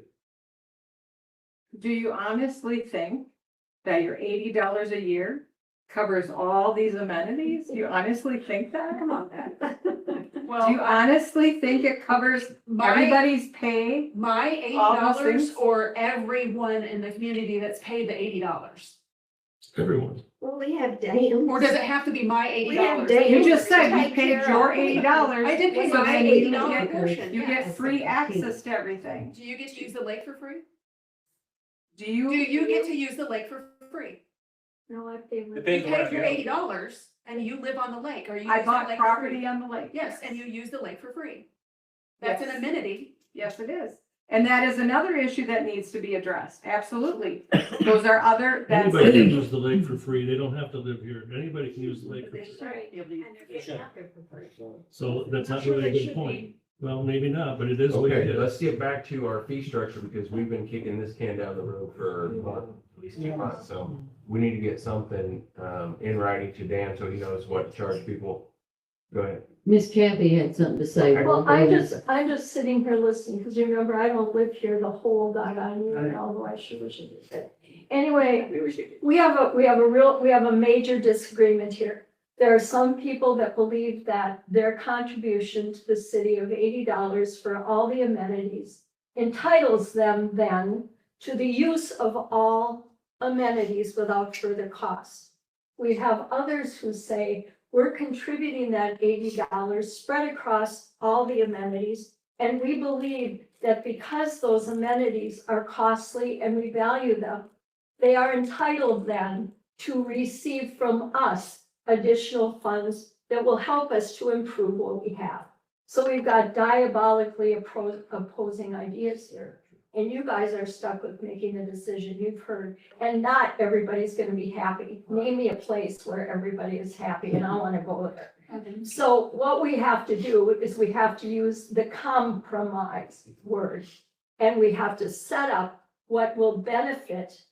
N: Do you honestly think that your $80 a year covers all these amenities? Do you honestly think that?
A: Come on, Pat.
N: Do you honestly think it covers everybody's pay?
E: My
N: All those
E: $80
N: things?
E: or everyone in the community that's paid the $80?
F: Everyone.
A: Well, we have Dayton.
E: Or does it have to be my
A: We have
E: $80?
A: Dayton.
N: You just said you
A: Take
N: paid
A: care
N: your
A: of-
N: $80.
E: I did pay
N: so
E: my
N: then you
E: $80
N: get-
E: portion.
N: You
E: yes.
N: get free access to everything.
E: Do you get to use the lake for free?
N: Do
E: Do
N: you?
E: you get to use the lake for free?
A: No, I pay. my-
E: You
M: Depends where
E: paid your
M: you go.
E: $80 and you live on the lake, or you
N: I
E: use the
N: bought
E: lake for free?
N: property on the lake.
E: Yes, and you use the lake for free. That's an
N: Yes.
E: amenity.
N: Yes, it is. And that is another issue that needs to be addressed. Absolutely. Those are other, that's.
F: Anybody can use the lake for free. They don't have to live here. Anybody can use the lake for free.
A: That's right. And they're getting out there for free.
F: So that's not
A: I'm sure
F: really a
A: they
F: good
A: should
F: point.
A: be.
F: Well, maybe not, but it is the way it
H: Okay,
F: is.
H: let's get back to our fee structure because we've been kicking this can down the road for at least 2 months. So we need to get something in writing to Dan so he knows what to charge people. Go ahead.
J: Miss Kathy had something to say.
A: Well, I'm just sitting here listening, because you remember, I don't live here the whole doggone year, although I sure wish I did. Anyway, we have a major disagreement here. There are some people that believe that their contribution to the city of $80 for all the amenities entitles them then to the use of all amenities without further cost. We have others who say, we're contributing that $80 spread across all the amenities. And we believe that because those amenities are costly and we value them, they are entitled then to receive from us additional funds that will help us to improve what we have. So we've got diabolically opposing ideas here. And you guys are stuck with making the decision you've heard, and not everybody's gonna be happy. Name me a place where everybody is happy and I wanna go there. So what we have to do is we have to use the compromise word. And we have to set up what will benefit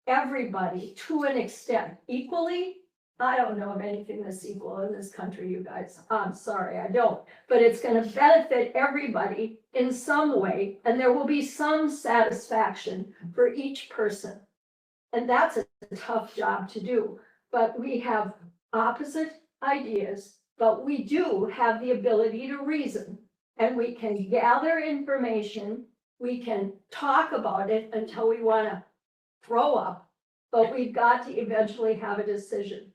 A: everybody to an extent equally. I don't know of anything that's equal in this country, you guys. I'm sorry, I don't. But it's gonna benefit everybody in some way, and there will be some satisfaction for each person. And that's a tough job to do, but we have opposite ideas, but we do have the ability to reason. And we can gather information, we can talk about it until we wanna throw up, but we've got to eventually have a decision.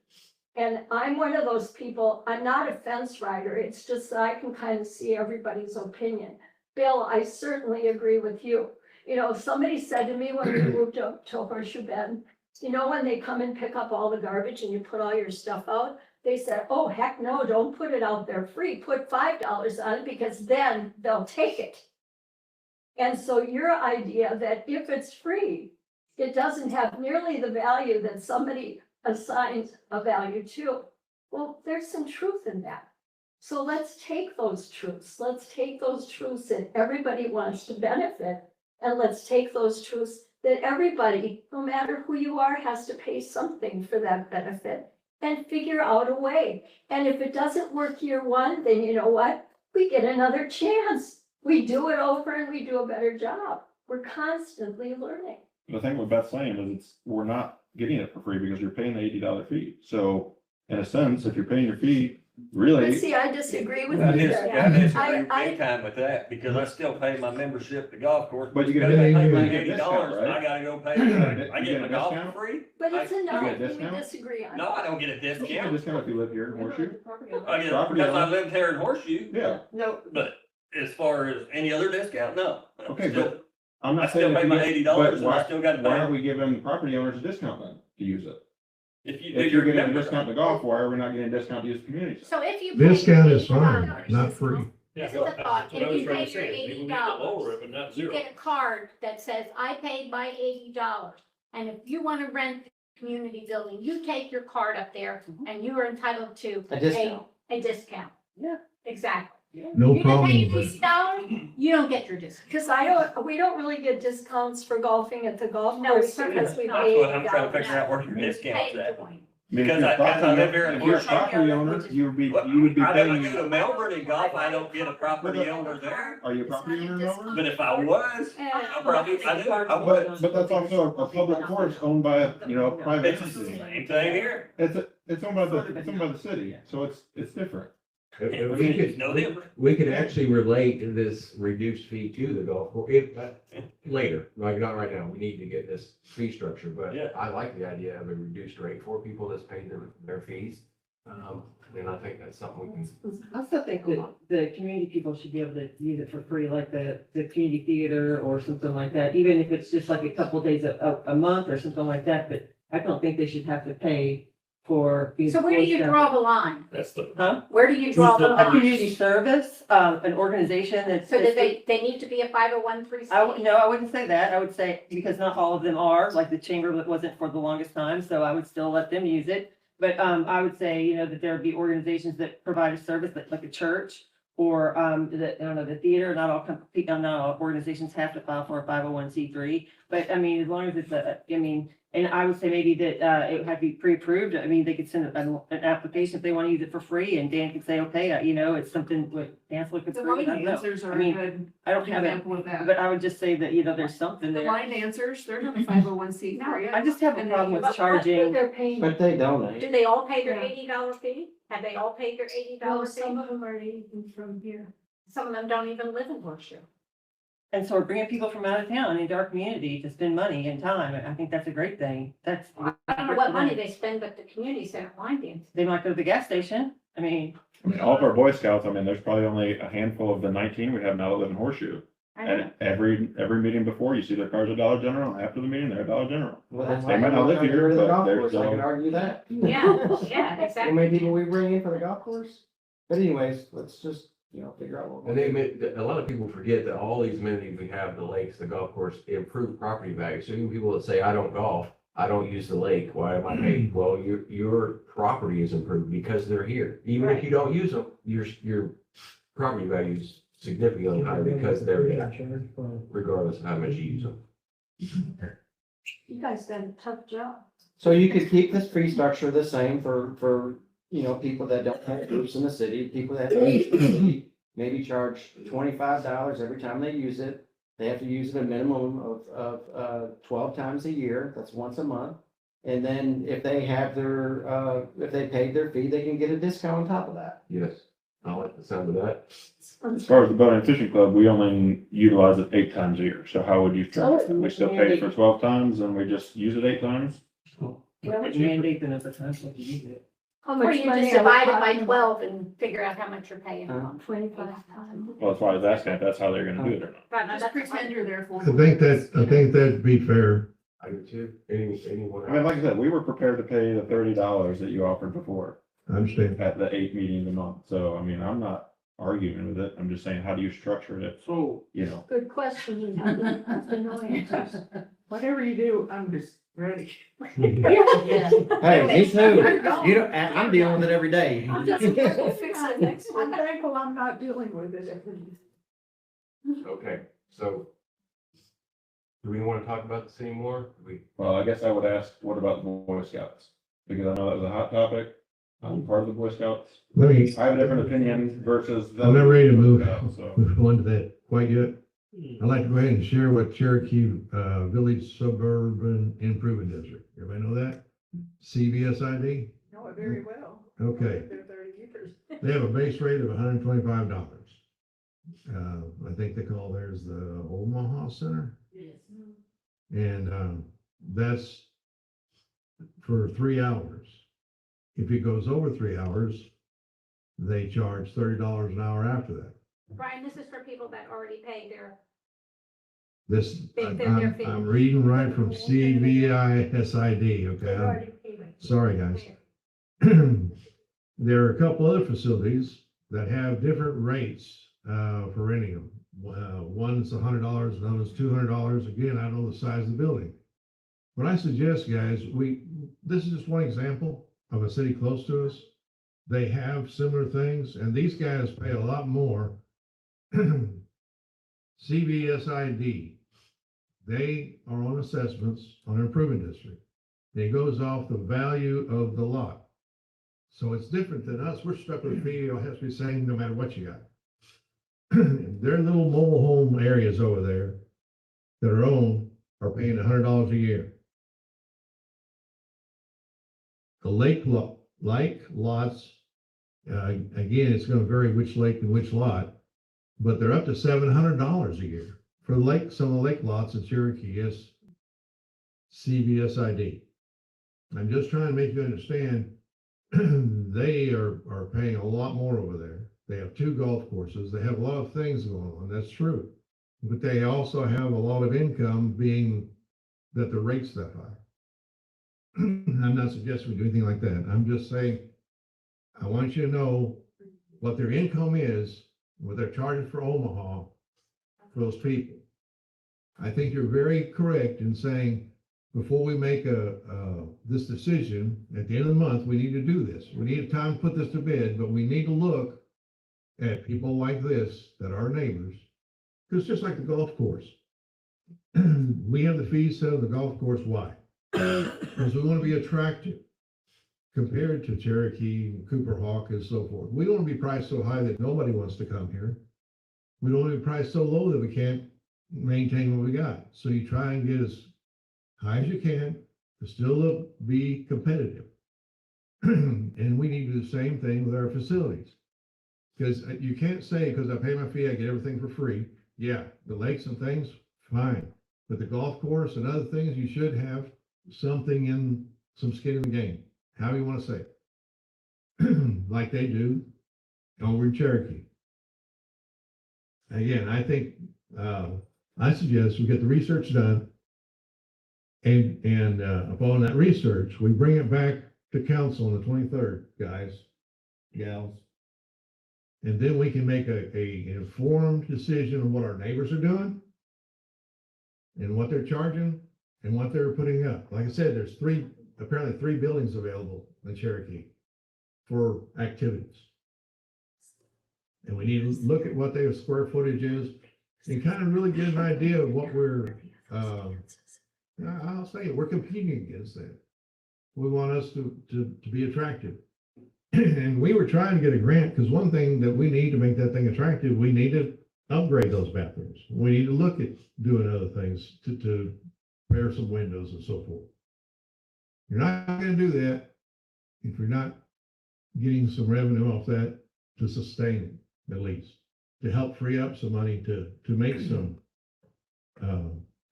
A: And I'm one of those people, I'm not a fence rider, it's just that I can kind of see everybody's opinion. Bill, I certainly agree with you. You know, somebody said to me when we moved up to Horseshoe Bend, you know, when they come and pick up all the garbage and you put all your stuff out, they said, oh, heck no, don't put it out there free, put $5 on it because then they'll take it. And so your idea that if it's free, it doesn't have nearly the value that somebody assigns a value to. Well, there's some truth in that. So let's take those truths. Let's take those truths that everybody wants to benefit. And let's take those truths that everybody, no matter who you are, has to pay something for that benefit and figure out a way. And if it doesn't work year one, then you know what? We get another chance. We do it over and we do a better job. We're constantly learning.
K: The thing what Beth's saying is we're not getting it for free because you're paying the $80 fee. So in a sense, if you're paying your fee,
A: But
K: really,
A: see, I disagree with
M: I
A: you
M: disagree
A: there.
M: big time with that, because I still pay my membership to golf course.
K: But you get
M: Because I pay my
K: a discount,
M: $80,
K: right?
M: I gotta go pay,
K: You
M: I
K: get
M: get
K: a
M: my golf
K: discount?
M: for free?
A: But it's a
K: You
A: no,
K: get a
A: we
K: discount?
A: disagree on.
M: No, I don't get a
K: you get a
M: discount.
K: discount if you live here in Horseshoe.
M: I get it
K: Property
M: because I
K: owner.
M: lived here in Horseshoe,
K: Yeah,
L: No,
M: but as far as any other discount, no.
K: Okay,
M: Still-
K: but I'm
M: I
K: not
M: still
K: saying.
M: pay
K: if you
M: my
K: get-
M: $80
K: but
M: and I
K: why-
M: still gotta
K: Why
M: pay.
K: aren't we giving property owners a discount then to use it?
M: If you do
K: If
M: your
K: you're getting a
M: member.
K: discount to golf, why are we not getting a discount to use the community?
O: So if you.
I: Discount is fine, not free.
O: This is a thought, if you pay your $80,
F: but not
O: you get a card that says, I paid my $80. And if you want to rent the community building, you take your card up there and you are entitled to
C: A discount.
O: a discount.
L: Yeah.
O: Exactly.
I: No
O: You can pay
I: problem.
O: $50, you don't get your discount.
A: Because we don't really get discounts for golfing at the golf
O: No,
A: course
O: certainly
A: because we
O: not.
A: pay
M: That's what I'm trying to
A: $80.
M: figure out where your
O: You
M: discount's
O: pay
M: at.
O: to join.
K: I mean, if
M: Because
K: you're a
M: I live here in
K: if you're a
M: Horseshoe.
K: property owner, you would be
M: I
K: paying.
M: don't go to Melbourne and golf, I don't get a property owner there.
K: Are you a property owner in Melbourne?
M: But if I was, I probably, I do, I would.
K: But that's also a public course owned by, a private
M: It's the
K: entity.
M: same thing here.
K: It's owned by the city, so it's different.
H: If we
M: It's
H: could,
M: no different.
H: we could actually relate this reduced fee to the golf course, later, like not right now, we need to get this fee structure, but
M: Yeah.
H: I like the idea of a reduced rate for people that's paid their fees. And I think that's something we can,
L: I still think that the community people should be able to use it for free, like the community theater or something like that, even if it's just like a couple days a month or something like that, but I don't think they should have to pay for.
O: So where do you draw the line?
F: That's the.
L: Huh?
O: Where do you draw the
L: A
O: line?
L: community service, an organization that's.
O: So do they need to be a 501(c)(3)?
L: No, I wouldn't say that. I would say, because not all of them are, like the chamber wasn't for the longest time, so I would still let them use it. But, I would say, that there would be organizations that provide a service, like a church or, the theater, not all organizations have to file for a 501(c)(3). But I mean, as long as it's and I would say maybe that, it would have to be pre-approved. I mean, they could send an application if they want to use it for free and Dan could say, okay, it's something what Dan's looking
E: The
L: for. I
E: line
L: don't know.
E: dancers are
L: I
E: a
L: mean,
E: good
L: I don't have it,
E: example of that.
L: but I would just say that, there's something
E: The
L: there.
E: line dancers, they're not a 501(c)(3).
L: I just have a
E: And
L: problem
E: then-
L: with charging.
A: They're paying.
C: But they donate.
O: Do they all pay their $80 fee? Have they all paid their $80
A: Well,
O: fee?
A: some of them are even from here.
O: Some of them don't even live in Horseshoe.
L: And so we're bringing people from out of town into our community to spend money and time. And I think that's a great thing. That's.
O: I don't know what money they spend, but the community center wine dance.
L: They might go to the gas station. I mean,
K: all of our Boy Scouts, I mean, there's probably only a handful of the 19 we have now that live in Horseshoe.
O: I know.
K: And every meeting before, you see their cars at Dollar General, and after the meeting, they're at Dollar General.
C: Well, that's
K: They
C: why
K: might not live
C: I get
K: here,
C: rid of the
K: but
C: golf
K: they're
C: course. I
K: still-
C: can argue that.
O: Yeah, yeah,
C: How
O: exactly.
C: many people we bring in for the golf course? But anyways, let's just, figure out what.
H: And a lot of people forget that all these amenities we have, the lakes, the golf course, improve property value. So even people that say, I don't golf, I don't use the lake, why am I paying? Well, your property is improved because they're here. Even if you don't use them, your property value is significantly higher because they're there, regardless of how much you use them.
A: You guys done a tough job.
C: So you could keep this fee structure the same for, people that don't have groups in the city, people that have groups in the city, maybe charge $25 every time they use it. They have to use it a minimum of 12 times a year, that's once a month. And then if they have if they paid their fee, they can get a discount on top of that.
H: Yes, I like the sound of that.
K: As far as the boating and fishing club, we only utilize it 8 times a year. So how would you charge it? We still pay for 12 times and we just use it 8 times?
L: Mandate the number of times that you use it.
A: How
O: Or
A: much
O: you
A: money
O: just
A: are we
O: divide it by
A: talking
O: 12 and figure out how much you're paying a month.
A: 25 times.
K: Well, that's why I was asking if that's how they're gonna do it or not.
O: But
E: Just
O: that's
E: pretend you're there for.
I: I think that'd be fair.
H: I do too. Anyone?
K: I mean, like I said, we were prepared to pay the $30 that you offered before
I: I understand.
K: at the 8 meetings a month. So, I mean, I'm not arguing with it. I'm just saying, how do you structure it?
C: So.
A: Good question. No answers.
N: Whatever you do, I'm just ready.
C: Hey, me too. I'm dealing with it every day.
A: I'm just gonna fix it next
N: I'm
A: week.
N: thankful I'm not dealing with it every.
H: Okay, so do we want to talk about this anymore?
K: Well, I guess I would ask, what about the Boy Scouts? Because I know that was a hot topic. I'm part of the Boy Scouts.
I: Let me,
K: I have a different opinion versus. the
I: I'm not ready to
K: Boy Scouts, so.
I: move on to that quite yet. I'd like to go ahead and share what Cherokee Village Suburban Improvement District. Everybody know that? CVSID?
N: Know it very well.
I: Okay.
N: Been 30 years.
I: They have a base rate of $125. I think they call theirs the Omaha Center. And that's for 3 hours. If it goes over 3 hours, they charge $30 an hour after that.
O: Brian, this is for people that already paid their.
I: This,
O: Their fee.
I: I'm reading right from CVISID, okay? Sorry, guys. There are a couple other facilities that have different rates for renting them. One's $100, another's $200. Again, I don't know the size of the building. What I suggest, guys, this is just one example of a city close to us. They have similar things, and these guys pay a lot more. CVSID, they are on assessments on an improvement district. It goes off the value of the lot. So it's different than us. We're stuck with a fee. It has to be the same no matter what you got. Their little mobile home areas over there that are owned are paying $100 a year. The lake lots, again, it's going to vary which lake and which lot, but they're up to $700 a year for some of the lake lots in Cherokee. Yes, CVSID. I'm just trying to make you understand. They are paying a lot more over there. They have 2 golf courses. They have a lot of things going on. That's true. But they also have a lot of income, being that the rate's that high. I'm not suggesting we do anything like that. I'm just saying, I want you to know what their income is, what they're charging for Omaha for those people. I think you're very correct in saying, before we make this decision, at the end of the month, we need to do this. We need time to put this to bed, but we need to look at people like this that are neighbors. Because just like the golf course, we have the fees set of the golf course. Why? Because we want to be attractive compared to Cherokee, Cooper Hawk, and so forth. We don't want to be priced so high that nobody wants to come here. We don't want to be priced so low that we can't maintain what we got. So you try and get as high as you can to still be competitive. And we need to do the same thing with our facilities. Because you can't say, because I pay my fee, I get everything for free. Yeah, the lakes and things, fine. But the golf course and other things, you should have something in, some skin in the game, however you want to say it. Like they do over in Cherokee. Again, I think, I suggest we get the research done. And upon that research, we bring it back to council on the 23rd, guys, gals. And then we can make a informed decision on what our neighbors are doing and what they're charging and what they're putting up. Like I said, there's apparently three buildings available in Cherokee for activities. And we need to look at what their square footage is and kind of really get an idea of what we're, I'll say it, we're competing against that. We want us to be attractive. And we were trying to get a grant, because one thing that we need to make that thing attractive, we need to upgrade those bathrooms. We need to look at doing other things to repair some windows and so forth. You're not gonna do that if you're not getting some revenue off that to sustain it, at least, to help free up some money to make some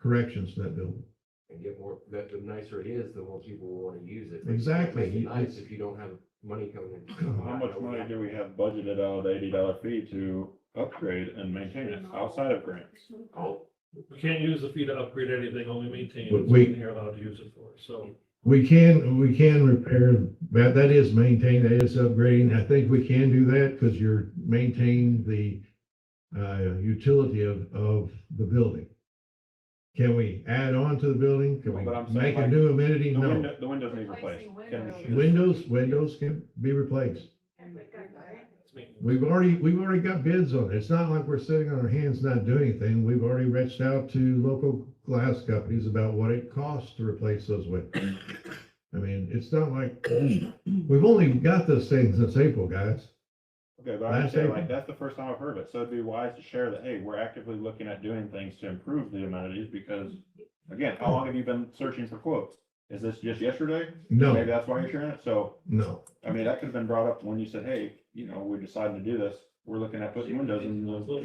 I: corrections to that building.
H: And get more, the nicer it is, the more people will want to use it.
I: Exactly.
H: Make it nice if you don't have money coming in.
K: How much money do we have budgeted out of the $80 fee to upgrade and maintain it outside of grants?
H: Oh,
F: We can't use the fee to upgrade anything, only maintain
I: But
F: what you're allowed to use it for, so.
I: We can repair, that is maintained, that is upgrading. I think we can do that because you're maintaining the utility of the building. Can we add on to the building? Can we
K: But I'm saying,
I: make a
K: like,
I: new amenity? No.
K: The windows need replaced.
I: Windows can be replaced. We've already got bids on it. It's not like we're sitting on our hands not doing anything. We've already reached out to local glass companies about what it costs to replace those windows. I mean, it's not like, we've only got this thing since April, guys.
K: Okay, but I'm saying, like, that's the first time I've heard of it, so it'd be wise to share that, hey, we're actively looking at doing things to improve the amenities, because, again, how long have you been searching for quotes? Is this just yesterday?
I: No.
K: Maybe that's why you're sharing it, so,
I: No.
K: I mean, that could have been brought up when you said, hey, you know, we decided to do this, we're looking at putting windows in the.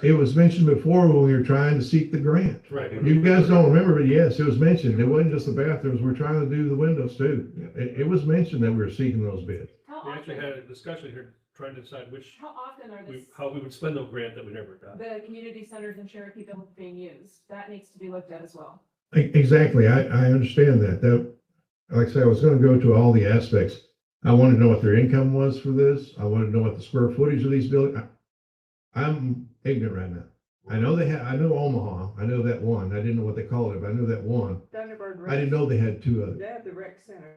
I: It was mentioned before when we were trying to seek the grant.
F: Right.
I: You guys don't remember, but yes, it was mentioned. It wasn't just the bathrooms. We're trying to do the windows too. It was mentioned that we were seeking those bids.
F: We actually had a discussion here trying to decide
E: How often are
F: how we would spend the grant that we never got.
E: the community centers in Cherokee Village being used? That needs to be looked at as well.
I: Exactly. I understand that. Like I said, I was going to go to all the aspects. I want to know what their income was for this. I want to know what the square footage of these buildings. I'm ignorant right now. I know I know Omaha. I know that one. I didn't know what they called it, but I know that one.
P: Thunderbird.
I: I didn't know they had two others.
P: They have the rec center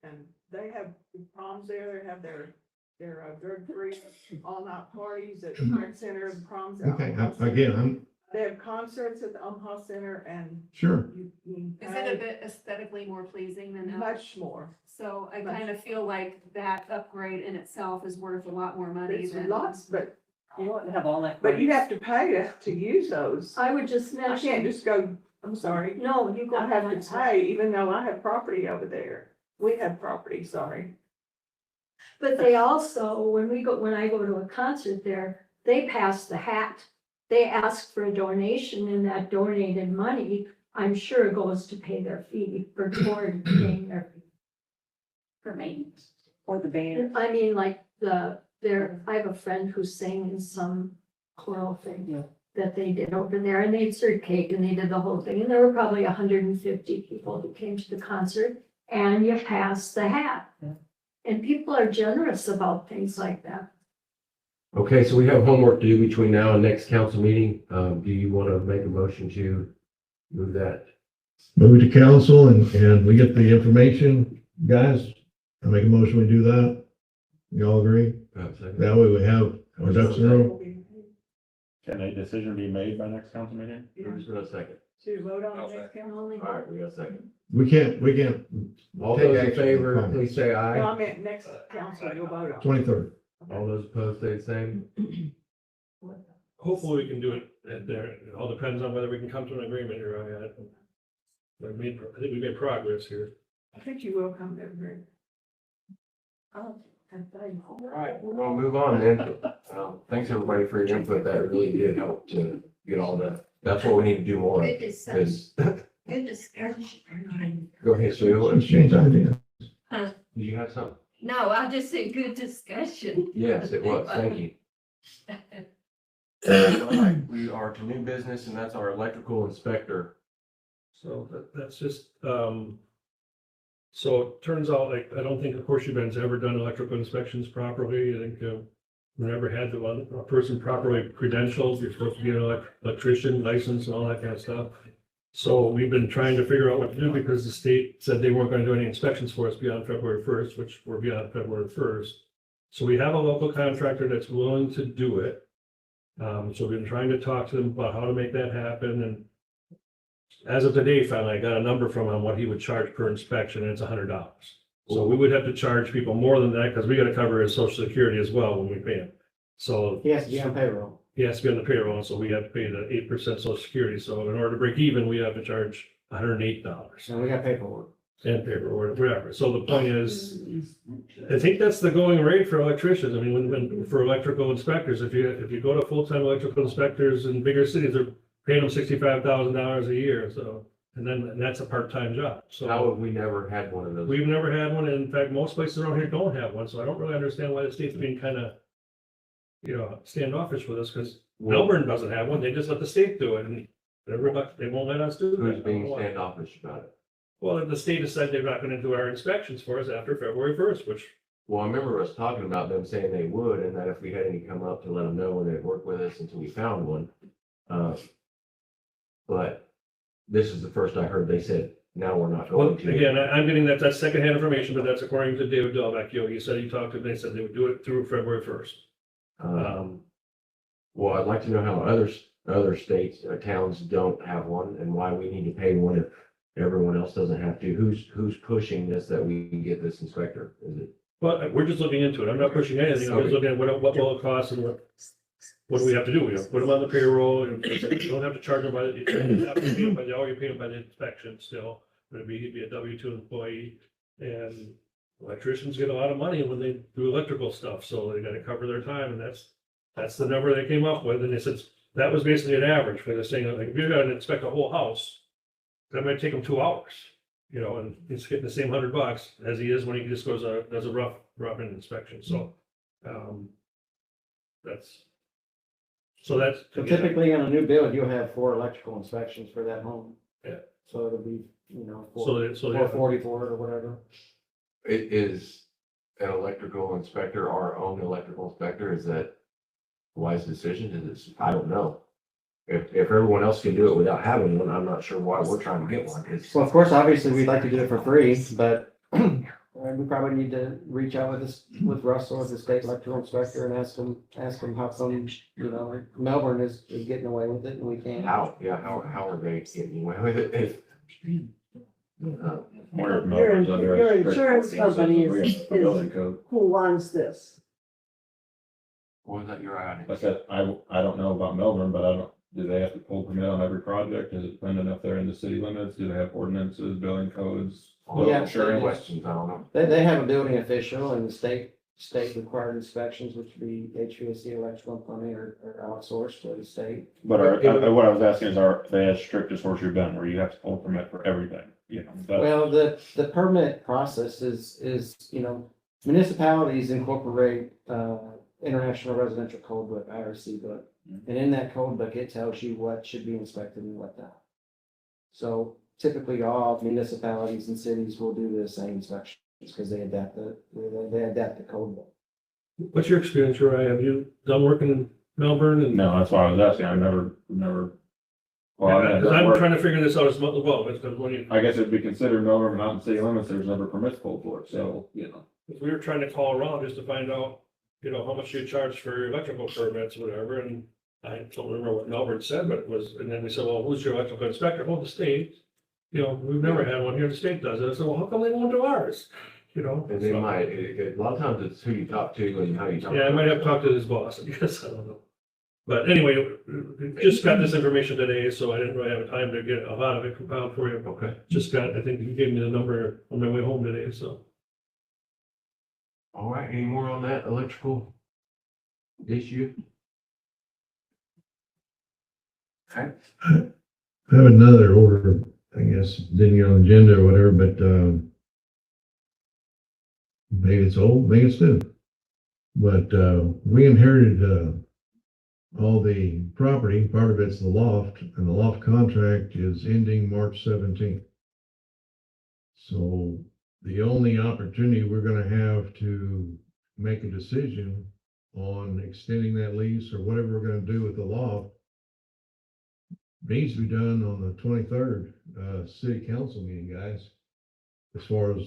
P: and they have proms there. They have their drug-free all-night parties at the rec center and proms. at
I: Okay,
P: Omaha Center.
I: again,
P: They have concerts at the Omaha Center and.
I: Sure.
E: Is it a bit aesthetically more pleasing than others?
P: Much more.
E: So I kind of feel like that upgrade in itself is worth a lot more money
P: It's
E: than.
P: lots, but
L: You want to have all that.
P: But you have to pay to use those.
J: I would just
P: I can't
J: mention,
P: just go, I'm sorry.
J: no, you go
P: I have
J: ahead.
P: to pay, even though I have property over there. We have property, sorry.
J: But they also, when I go to a concert there, they pass the hat. They ask for a donation, and that donated money, I'm sure, goes to pay their fee toward paying their fee for maintenance.
L: Or the band.
J: I mean, like I have a friend who sang in some choral thing that they did over there, and they'd served cake and they did the whole thing, and there were probably 150 people who came to the concert, and you pass the hat. And people are generous about things like that.
H: Okay, so we have homework to do between now and next council meeting. Do you want to make a motion to move that?
I: Move it to council and we get the information, guys. I make a motion, we do that. You all agree? That way we have our ducks in a row.
K: Can a decision be made by next council meeting?
H: Who's gonna second?
P: To vote on the next council.
H: All right, we got a second.
I: We can't.
H: All
I: take
H: those in
I: action
H: favor,
I: on
H: please say
P: No,
H: aye.
P: I meant next council, you'll vote on.
I: 23rd.
H: All those opposed, say the same.
F: Hopefully we can do it at there. It all depends on whether we can come to an agreement here. I think we made progress here.
P: I think you will come to agree.
J: Oh,
H: All right, we're gonna move on then. Thanks everybody for your input. That really did help to get all that. That's what we need to do more.
J: Good discussion.
H: Is,
J: Good discussion.
H: go ahead, Sue, let's change ideas.
J: Huh?
H: Did you have something?
J: No, I just said good discussion.
H: Yes, it was. Thank you. All right, we are to new business and that's our electrical inspector.
F: So that's just, so it turns out, like, I don't think Horseshoe Bend's ever done electrical inspections properly. I think, we never had a person properly credentialed. You're supposed to be an electrician license and all that kind of stuff. So we've been trying to figure out what to do because the state said they weren't going to do any inspections for us beyond February 1st, which we're beyond February 1st. So we have a local contractor that's willing to do it. So we've been trying to talk to them about how to make that happen. And as of today, finally, I got a number from him, what he would charge per inspection, and it's $100. So we would have to charge people more than that because we got to cover his social security as well when we pay him. So
C: He has to be on payroll.
F: he has to be on the payroll, so we have to pay the 8% social security. So in order to break even, we have to charge $108
C: And we got paperwork.
F: and paperwork, whatever. So the point is, I think that's the going rate for electricians. I mean, when for electrical inspectors, if you go to full-time electrical inspectors in bigger cities, they're paying them $65,000 a year. So, and that's a part-time job. So
H: How have we never had one of those?
F: we've never had one. And in fact, most places around here don't have one. So I don't really understand why the state's being kind of, standoffish with us because Melbourne doesn't have one. They just let the state do it and everybody, they won't let us do it.
H: Who's being standoffish about it?
F: Well, the state has said they're not gonna do our inspections for us after February 1st, which,
H: Well, I remember us talking about them saying they would, and that if we had any come up to let them know, and they'd work with us until we found one. But this is the first I heard they said, now we're not
F: well,
H: going to.
F: again, I'm getting that's secondhand information, but that's according to David Delvecchio. He said he talked to them, they said they would do it through February 1st.
H: Well, I'd like to know how other states, towns don't have one, and why we need to pay one if everyone else doesn't have to. Who's pushing this that we can get this inspector? Is it?
F: Well, we're just looking into it. I'm not pushing anything. I'm just looking at what will it cost and what do we have to do? We put them on the payroll and you don't have to charge them by the, you have to pay them by the hour, you pay them by the inspection still. But he'd be a W-2 employee and electricians get a lot of money when they do electrical stuff. So they got to cover their time and that's the number they came up with. And they said that was basically an average for the saying, like, if you're going to inspect a whole house, that might take them 2 hours, and he's getting the same $100 as he is when he just does a rough inspection. So, So
C: typically on a new build, you'll have 4 electrical inspections for that home.
F: Yeah.
C: So it'll be,
F: So they-
C: 444 or whatever.
H: It is an electrical inspector, our own electrical inspector, is that a wise decision? Is it, I don't know. If everyone else can do it without having one, I'm not sure why we're trying to get one.
C: Well, of course, obviously, we'd like to do it for free, but we probably need to reach out with Russell as the state electrical inspector and ask him how come, Melbourne is getting away with it and we can't.
H: How are they getting away with it?
A: Your insurance company is who runs this.
H: Or was that your idea?
K: Like I said, I don't know about Melbourne, but do they have to pull permit on every project? Is it dependent if they're in the city limits? Do they have ordinances, building codes?
C: Yeah,
H: Insurance questions, I don't know.
C: They have a building official and the state required inspections, which would be HVAC, electrical, and plumbing are outsourced to the state.
K: But what I was asking is, are they as strict as Horseshoe Bend, where you have to pull a permit for everything?
C: Well, the permit process is, municipalities incorporate, International Residential Code Book, IRC book. And in that code book, it tells you what should be inspected and what not. So typically all municipalities and cities will do the same inspections because they adapt the code book.
F: What's your experience, Uriah? Have you done work in Melbourne? And
K: No, that's why I was asking. I've never.
F: I'm trying to figure this out as well. Because
K: I guess it'd be considered Melbourne, not in city limits. There's never permits pulled for it. So,
F: we were trying to call around just to find out, how much you charge for your electrical permits or whatever. And I don't remember what Melbourne said, but it was, and then we said, well, who's your electrical inspector? Oh, the state. We've never had one here. The state does it. I said, well, how come they won't do ours?
H: And they might, a lot of times it's who you talk to and how you talk.
F: Yeah, I might have to talk to his boss, I guess, I don't know. But anyway, just got this information today, so I didn't really have time to get a lot of it compiled for you.
H: Okay.
F: I think he gave me the number on my way home today, so.
H: All right, any more on that electrical issue? Okay.
I: I have another order, I guess, didn't get on the agenda or whatever, but, maybe it's old, maybe it's new. But, we inherited, all the property, part of it's the loft, and the loft contract is ending March 17th. So the only opportunity we're gonna have to make a decision on extending that lease or whatever we're gonna do with the loft needs to be done on the 23rd, city council meeting, guys, as far as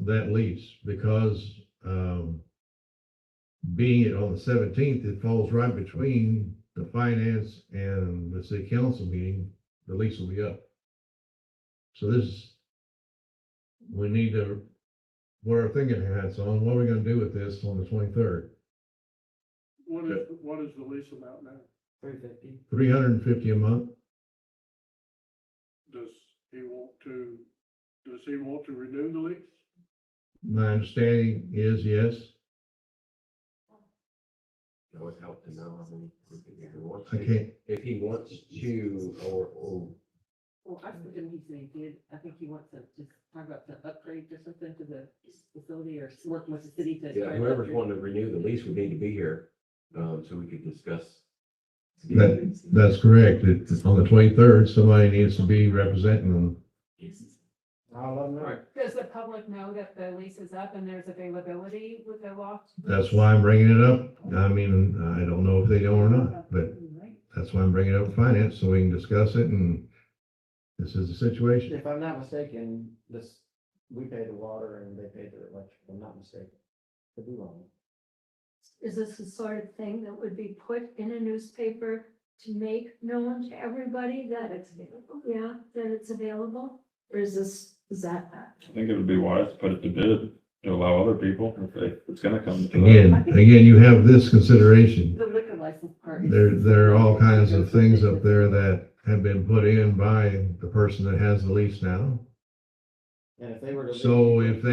I: that lease, because, being it on the 17th, it falls right between the finance and the city council meeting, the lease will be up. So we need to, what our thinking hats on, what are we gonna do with this on the 23rd?
F: What is the lease amount now?
C: 350.
I: $350 a month?
F: Does he want to renew the lease?
I: My understanding is yes.
H: That would help to know. I mean, if he wants
I: I
H: to-
I: can't,
H: If he wants to, or
L: Well, I think he said he did. I think he wants to just talk about the upgrades or something to the facility or working with the city to.
H: yeah, whoever's wanting to renew the lease would need to be here, so we could discuss.
I: that's correct. It's on the 23rd, somebody needs to be representing them.
C: I'll let them know.
E: Does the public know that the lease is up and there's availability with the loft?
I: That's why I'm bringing it up. I mean, I don't know if they know or not, but that's why I'm bringing it up with finance, so we can discuss it, and this is the situation.
C: If I'm not mistaken, we pay the water and they pay the electric, if I'm not mistaken. Could be wrong.
J: Is this the sort of thing that would be put in a newspaper to make known to everybody that it's available? Yeah, that it's available? Or is that?
K: I think it would be wise to put it to bid to allow other people if it's gonna come to that.
I: Again, you have this consideration.
L: The liquor license part.
I: There are all kinds of things up there that have been put in by the person that has the lease now.
C: And if they were to.
I: So if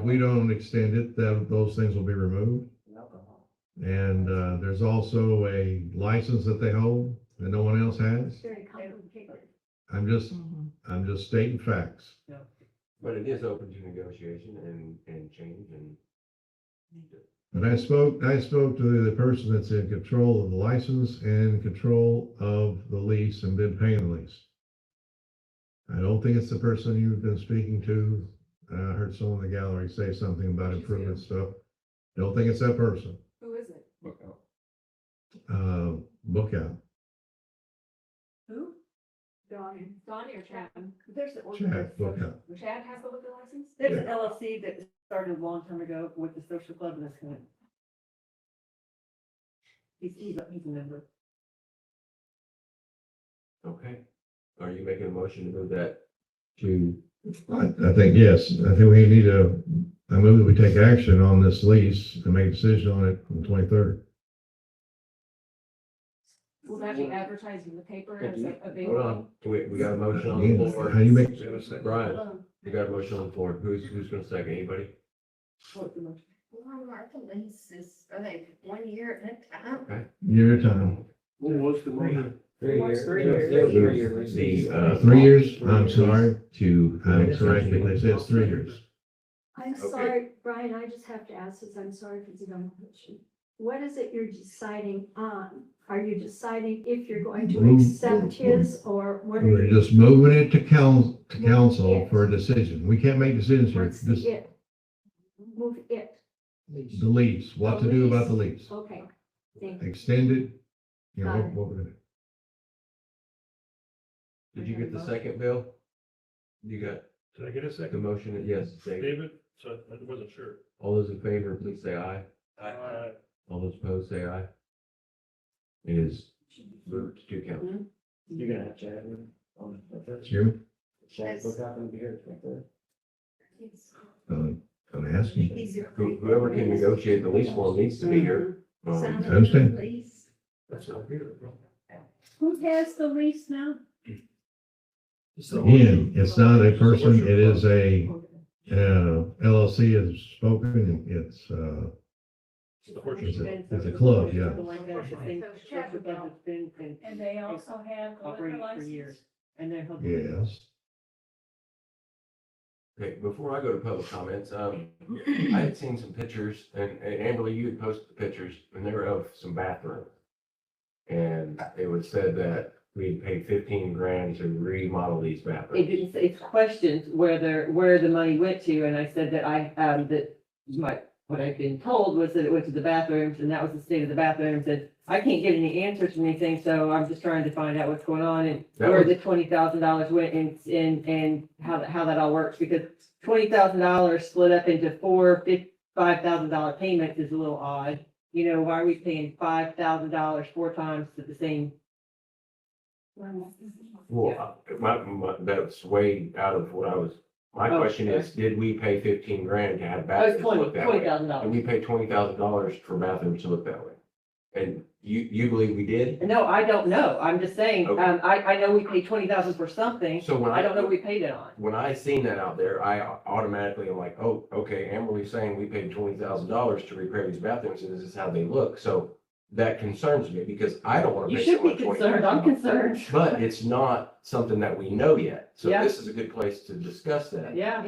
I: we don't extend it, those things will be removed.
C: Alcohol.
I: And, there's also a license that they hold that no one else has.
J: Very complicated.
I: I'm just stating facts.
H: But it is open to negotiation and change and.
I: But I spoke to the person that's in control of the license and control of the lease and been paying the lease. I don't think it's the person you've been speaking to. I heard someone in the gallery say something about improvement stuff. Don't think it's that person.
E: Who is it?
K: Look out.
I: Look out.
E: Who?
P: Donnie.
E: Donnie or Chad?
L: There's the.
I: Chad, look out.
E: Chad has the liquor license?
L: There's an LLC that started a long time ago with the social club and this kind of. He's a member.
H: Okay. Are you making a motion to move that to?
I: I think, yes, I think we need I move that we take action on this lease and make a decision on it on the 23rd.
E: Will that be advertised in the paper as
H: Hold
E: available?
H: on, we got a motion on the floor.
I: How do you make?
H: Brian, you got a motion on the floor. Who's gonna second? Anybody?
O: Well, the leases, are they 1 year at a time?
H: Okay.
I: Your time.
F: What was the motion?
C: 3 years. 3 years.
H: The,
I: 3 years? I'm sorry.
H: To.
I: I'm correct. They said it's 3 years.
J: I'm
H: Okay.
J: sorry, Brian, I just have to ask this, I'm sorry for the dumb question. What is it you're deciding on? Are you deciding if you're going to accept his, or what are
I: We're
J: you?
I: just moving it to council for a decision. We can't make decisions here.
J: What's
I: This,
J: the it? Move it,
I: the lease, what to do about the lease.
J: okay, thank you.
I: Extend it, you know,
J: Got it.
I: what we're gonna do.
H: Did you get the second, Bill? You got
F: Did I get a
H: the
F: second?
H: motion? Yes, David.
F: David? So I wasn't sure.
H: All those in favor, please say aye. All those opposed, say aye. It is moved to council.
C: You're gonna have Chad on that.
I: Jimmy,
C: Chad, look out and be here. Right there.
I: I'm asking.
H: Whoever can negotiate the lease form needs to be here.
I: I understand.
F: That's not here, bro.
O: Who has the lease now?
I: Again, it's not a person, it is a LLC has spoken, it's a club, yeah.
N: And they also have a liquor
L: Operating for
N: license.
L: years. And then.
I: Yes.
H: Okay, before I go to public comments, I had seen some pictures and Amberly, you had posted the pictures and they were of some bathrooms. And it was said that we paid 15 grand to remodel these
L: It
H: bathrooms.
L: didn't say, it's questions where the money went to, and I said that what I've been told was that it went to the bathrooms, and that was the state of the bathrooms, and I can't get any answers from anything, so I'm just trying to find out what's going on and
H: That
L: where
H: was-
L: the $20,000 went and how that all works, because $20,000 split up into $5,000 payments is a little odd. You know, why are we paying $5,000 4 times to the same?
H: Well, that's way out of what I was, my
L: Oh,
H: question
L: sure.
H: is, did we pay 15 grand to have
L: Oh, it's
H: bathrooms look that way? And
L: $20,000.
H: we paid $20,000 for bathrooms to look that way. And you believe we did?
L: No, I don't know. I'm just saying,
H: Okay.
L: I know we paid $20,000 for something.
H: So when
L: I don't know what we paid it on.
H: When I seen that out there, I automatically am like, oh, okay, Amberly's saying we paid $20,000 to repair these bathrooms and this is how they look. So that concerns me because I don't want to
L: You
H: pay
L: should be
H: someone
L: concerned. I'm
H: $20,000.
L: concerned.
H: But it's not something that we know yet. So
L: Yeah.
H: this is a good place to discuss that.
L: Yeah.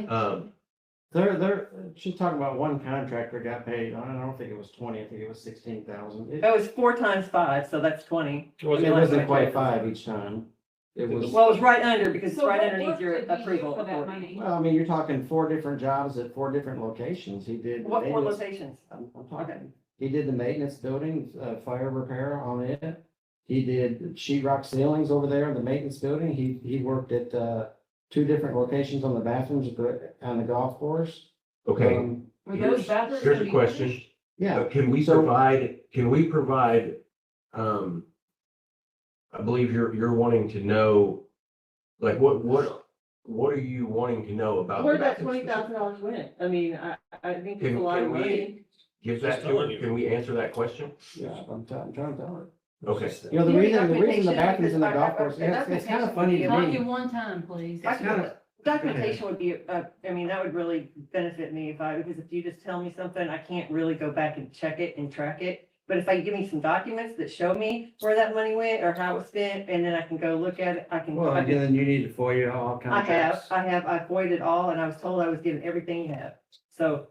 C: She's talking about one contractor got paid, I don't think it was 20, I think it was 16,000.
L: It was 4 times 5, so that's 20.
C: It wasn't quite 5 each time. It was,
L: Well, it was right under because it's
E: So
L: right
E: what
L: underneath
E: work
L: your
E: did we do
L: approval.
E: for that
L: authority.
E: money?
C: well, I mean, you're talking 4 different jobs at 4 different locations. He did.
L: What 4
C: maintenance-
L: locations?
C: I'm talking, he did the maintenance building, fire repair on it. He did sheet rock ceilings over there in the maintenance building. He worked at, 2 different locations on the bathrooms on the golf course.
H: Okay,
E: Were those bathrooms?
H: here's
E: gonna
H: a
E: be
H: question.
E: finished?
C: Yeah,
H: Can we
C: So-
H: provide, I believe you're wanting to know, like, what are you wanting to know about?
L: Where
H: the
L: that
H: bathrooms?
L: $20,000 went? I mean, I think it's a lot of
H: Can we-
L: money.
H: Give that to her. Can we answer that question?
C: yeah, I'm trying to tell her.
H: Okay.
C: You know, the
L: Give me
C: reason the
L: documentation,
C: bathrooms in the
L: because
C: golf course, it's kind of funny to
O: Talk you
C: me.
O: one time, please.
C: It's kind of,
L: Documentation would be, I mean, that would really benefit me because if you just tell me something, I can't really go back and check it and track it. But if I give me some documents that show me where that money went or how it was spent, and then I can go look at it,
C: well, again, then you need to FOIA all contracts.
L: I voided it all and I was told I was given everything you have. So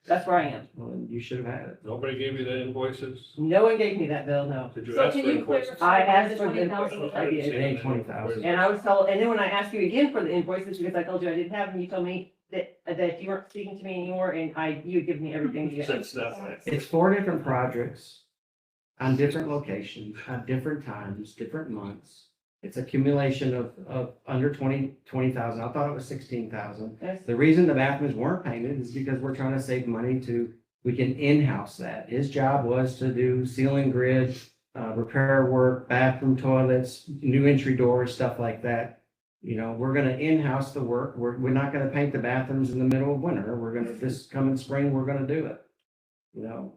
L: that's where I am.
C: Well, then you should have had it.
F: Nobody gave you the invoices?
L: No one gave me that bill, no.
F: Did you
E: So
F: ask
E: can
F: for
E: you
F: invoices?
E: clarify?
L: I asked
E: the
L: for the
E: $20,000?
L: invoices. I did.
C: It ain't 20,000.
L: And I was told, and then when I asked you again for the invoices, because I told you I didn't have them, you told me that you weren't speaking to me anymore and you had given me everything you had.
F: Since that.
C: It's 4 different projects on different locations, at different times, different months. It's accumulation of under 20,000. I thought it was 16,000.
L: Yes.
C: The reason the bathrooms weren't painted is because we're trying to save money we can in-house that. His job was to do ceiling grid, repair work, bathroom toilets, new entry doors, stuff like that. You know, we're gonna in-house the work. We're not gonna paint the bathrooms in the middle of winter. We're gonna, this coming spring, we're gonna do it. You know,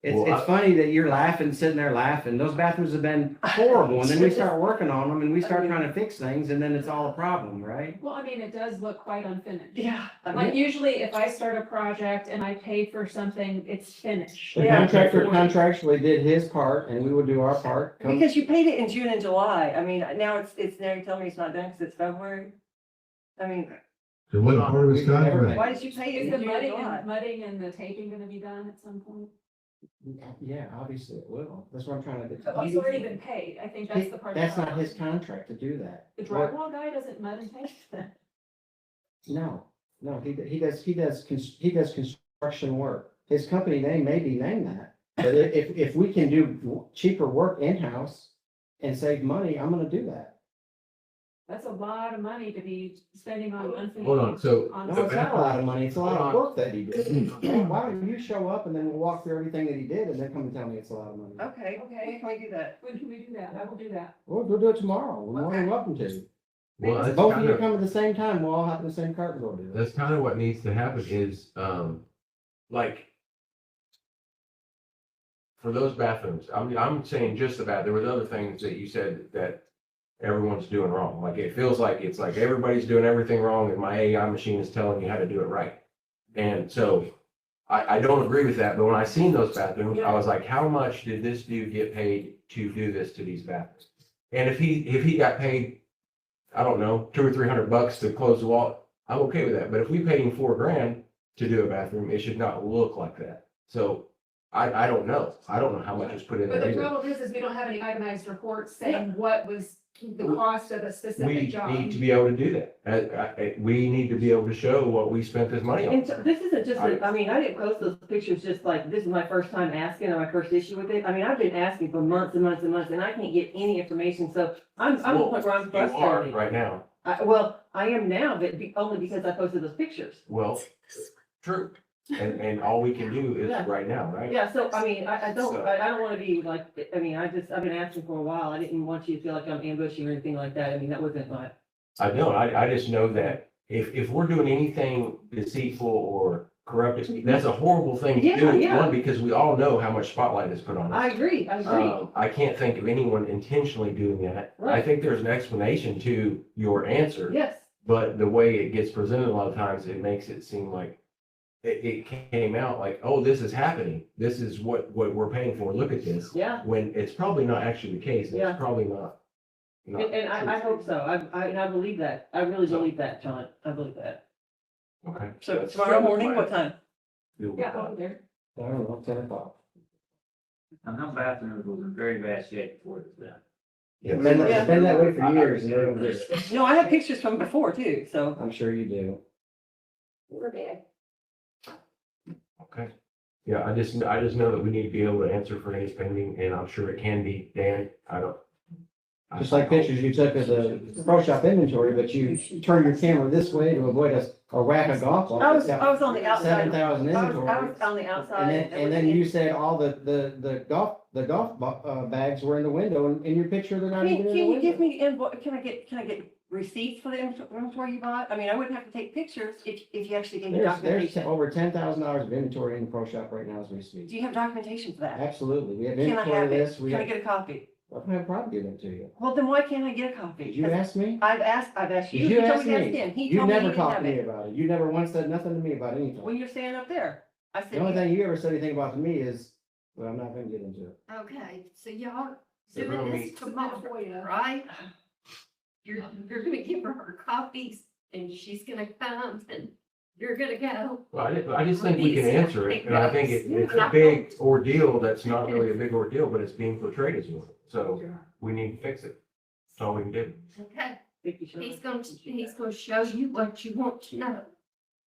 H: Well,
C: it's funny that you're laughing, sitting there laughing. Those bathrooms have been horrible. And then we start working on them and we start trying to fix things and then it's all a problem, right?
E: Well, I mean, it does look quite unfinished.
L: Yeah.
E: Like usually if I start a project and I pay for something, it's finished.
C: The contractor contractually did his part and we would do our part. Come-
L: Because you paid it in June and July. I mean, now now you're telling me it's not done because it's February. I mean,
I: So what part of his contract?
L: why did you pay it
E: Is
L: in
E: the
L: June and July?
E: mudding and the taping gonna be done at some point?
C: Yeah, obviously it will. That's what I'm trying to do.
E: Oh, it's already been paid. I think that's the part.
C: That's not his contract to do that.
E: The
C: What-
E: drywall guy doesn't mud and tape then.
C: No, he does construction work. His company name may be named that. But if we can do cheaper work in-house and save money, I'm gonna do that.
E: That's a lot of money to be spending on unfinished.
H: Hold on, so-
E: on-
C: No, it's not a lot of money. It's a lot of work that he did. Why don't you show up and then we'll walk through everything that he did and then come and tell me it's a lot of money?
L: Okay, when can we do that?
E: When can we do that? I will do that.
C: We'll do it tomorrow. We're more than welcome to.
H: Well, that's
C: Both of
H: kind
C: you
H: of,
C: come at the same time. We'll all have the same cart and go do it.
H: that's kind of what needs to happen is, like, for those bathrooms, I'm saying just the bath, there was other things that you said that everyone's doing wrong. Like, it feels like it's like everybody's doing everything wrong and my AI machine is telling you how to do it right. And so I don't agree with that, but when I seen those bathrooms, I was like, how much did this dude get paid to do this to these bathrooms? And if he got paid, I don't know, $200 or $300 to close the wall, I'm okay with that. But if we paid him $4,000 to do a bathroom, it should not look like that. So I don't know. I don't know how much is put in
E: But
H: there
E: the
H: either.
E: trouble is we don't have any itemized reports saying what was the cost of the
H: We
E: specific job.
H: need to be able to do that. We need to be able to show what we spent this money
L: And
H: on.
L: so this isn't just, I mean, I didn't post those pictures just like, this is my first time asking or my first issue with it. I mean, I've been asking for months and months and months and I can't get any information. So I'm at the point where I'm
H: You are
L: frustrated.
H: right now.
L: Well, I am now, but only because I posted those pictures.
H: Well, true. And all we can do is
L: Yeah.
H: right now, right?
L: Yeah, so I mean, I don't,
H: So-
L: I don't wanna be like, I mean, I've been asking for a while. I didn't want you to feel like I'm ambushing or anything like that. I mean, that wasn't my.
H: I don't. I just know that if we're doing anything deceitful or corrupt, that's a horrible thing to
L: Yeah,
H: do.
L: yeah.
H: One, because we all know how much spotlight is put on
L: I
H: us.
L: agree, I agree.
H: I can't think of anyone intentionally doing that. I
L: Right.
H: think there's an explanation to your answer.
L: Yes,
H: But the way it gets presented a lot of times, it makes it seem like it came out like, oh, this is happening. This is what we're paying for. Look at this.
L: yeah.
H: When it's probably not actually the case.
L: Yeah.
H: It's probably not.
L: And I hope so. I believe that. I really believe that, John. I believe that.
H: Okay.
L: So tomorrow morning, what time?
E: Yeah, over there.
C: I don't know, 10 o'clock.
M: And them bathrooms was in very bad shape before it's done.
C: It's been that way for years, and they're just-
L: No, I have pictures from before too, so.
C: I'm sure you do.
J: We're bad.
H: Okay. Yeah, I just know that we need to be able to answer for any spending, and I'm sure it can be, Dan, I don't.
C: Just like pictures you took of the pro shop inventory, but you turned your camera this way to avoid a whack of golf balls.
L: I was on the outside.
C: 7,000
L: I
C: inventory.
L: was on the outside.
C: And then you said all the golf bags were in the window, and in your picture, they're not
L: Can
C: even in the
L: you give
C: window.
L: me, can I get receipts for the inventory you bought? I mean, I wouldn't have to take pictures if you actually gave me
C: There's
L: documentation.
C: over $10,000 of inventory in the pro shop right now as we speak.
L: Do you have documentation for that?
C: Absolutely. We have
L: Can I
C: inventory
L: have
C: of
L: it?
C: this. We
L: Can I
C: have,
L: get a copy?
C: I'll have a problem giving it to you.
L: Well, then why can't I get a copy?
C: Did you ask me?
L: I've asked you.
C: Did you
L: He told
C: ask
L: me to ask
C: me?
L: him. He
C: You
L: told me he
C: never
L: didn't
C: talked
L: have
C: to me
L: it.
C: about it. You never once said nothing to me about anything.
L: When you're standing up there, I said.
C: The only thing you ever said anything about to me is, well, I'm not gonna get into it.
O: Okay, so y'all
H: So we'll
O: doing
H: meet-
O: this tomorrow, right? You're gonna give her her copies and she's gonna come and you're gonna go.
H: Well, I just think we can answer it, and I think it's a big ordeal that's not really a big ordeal, but it's being portrayed as one. So we need to fix it. That's all we can do.
O: Okay,
L: Thank you, Sean.
O: he's gonna show you what you want to know.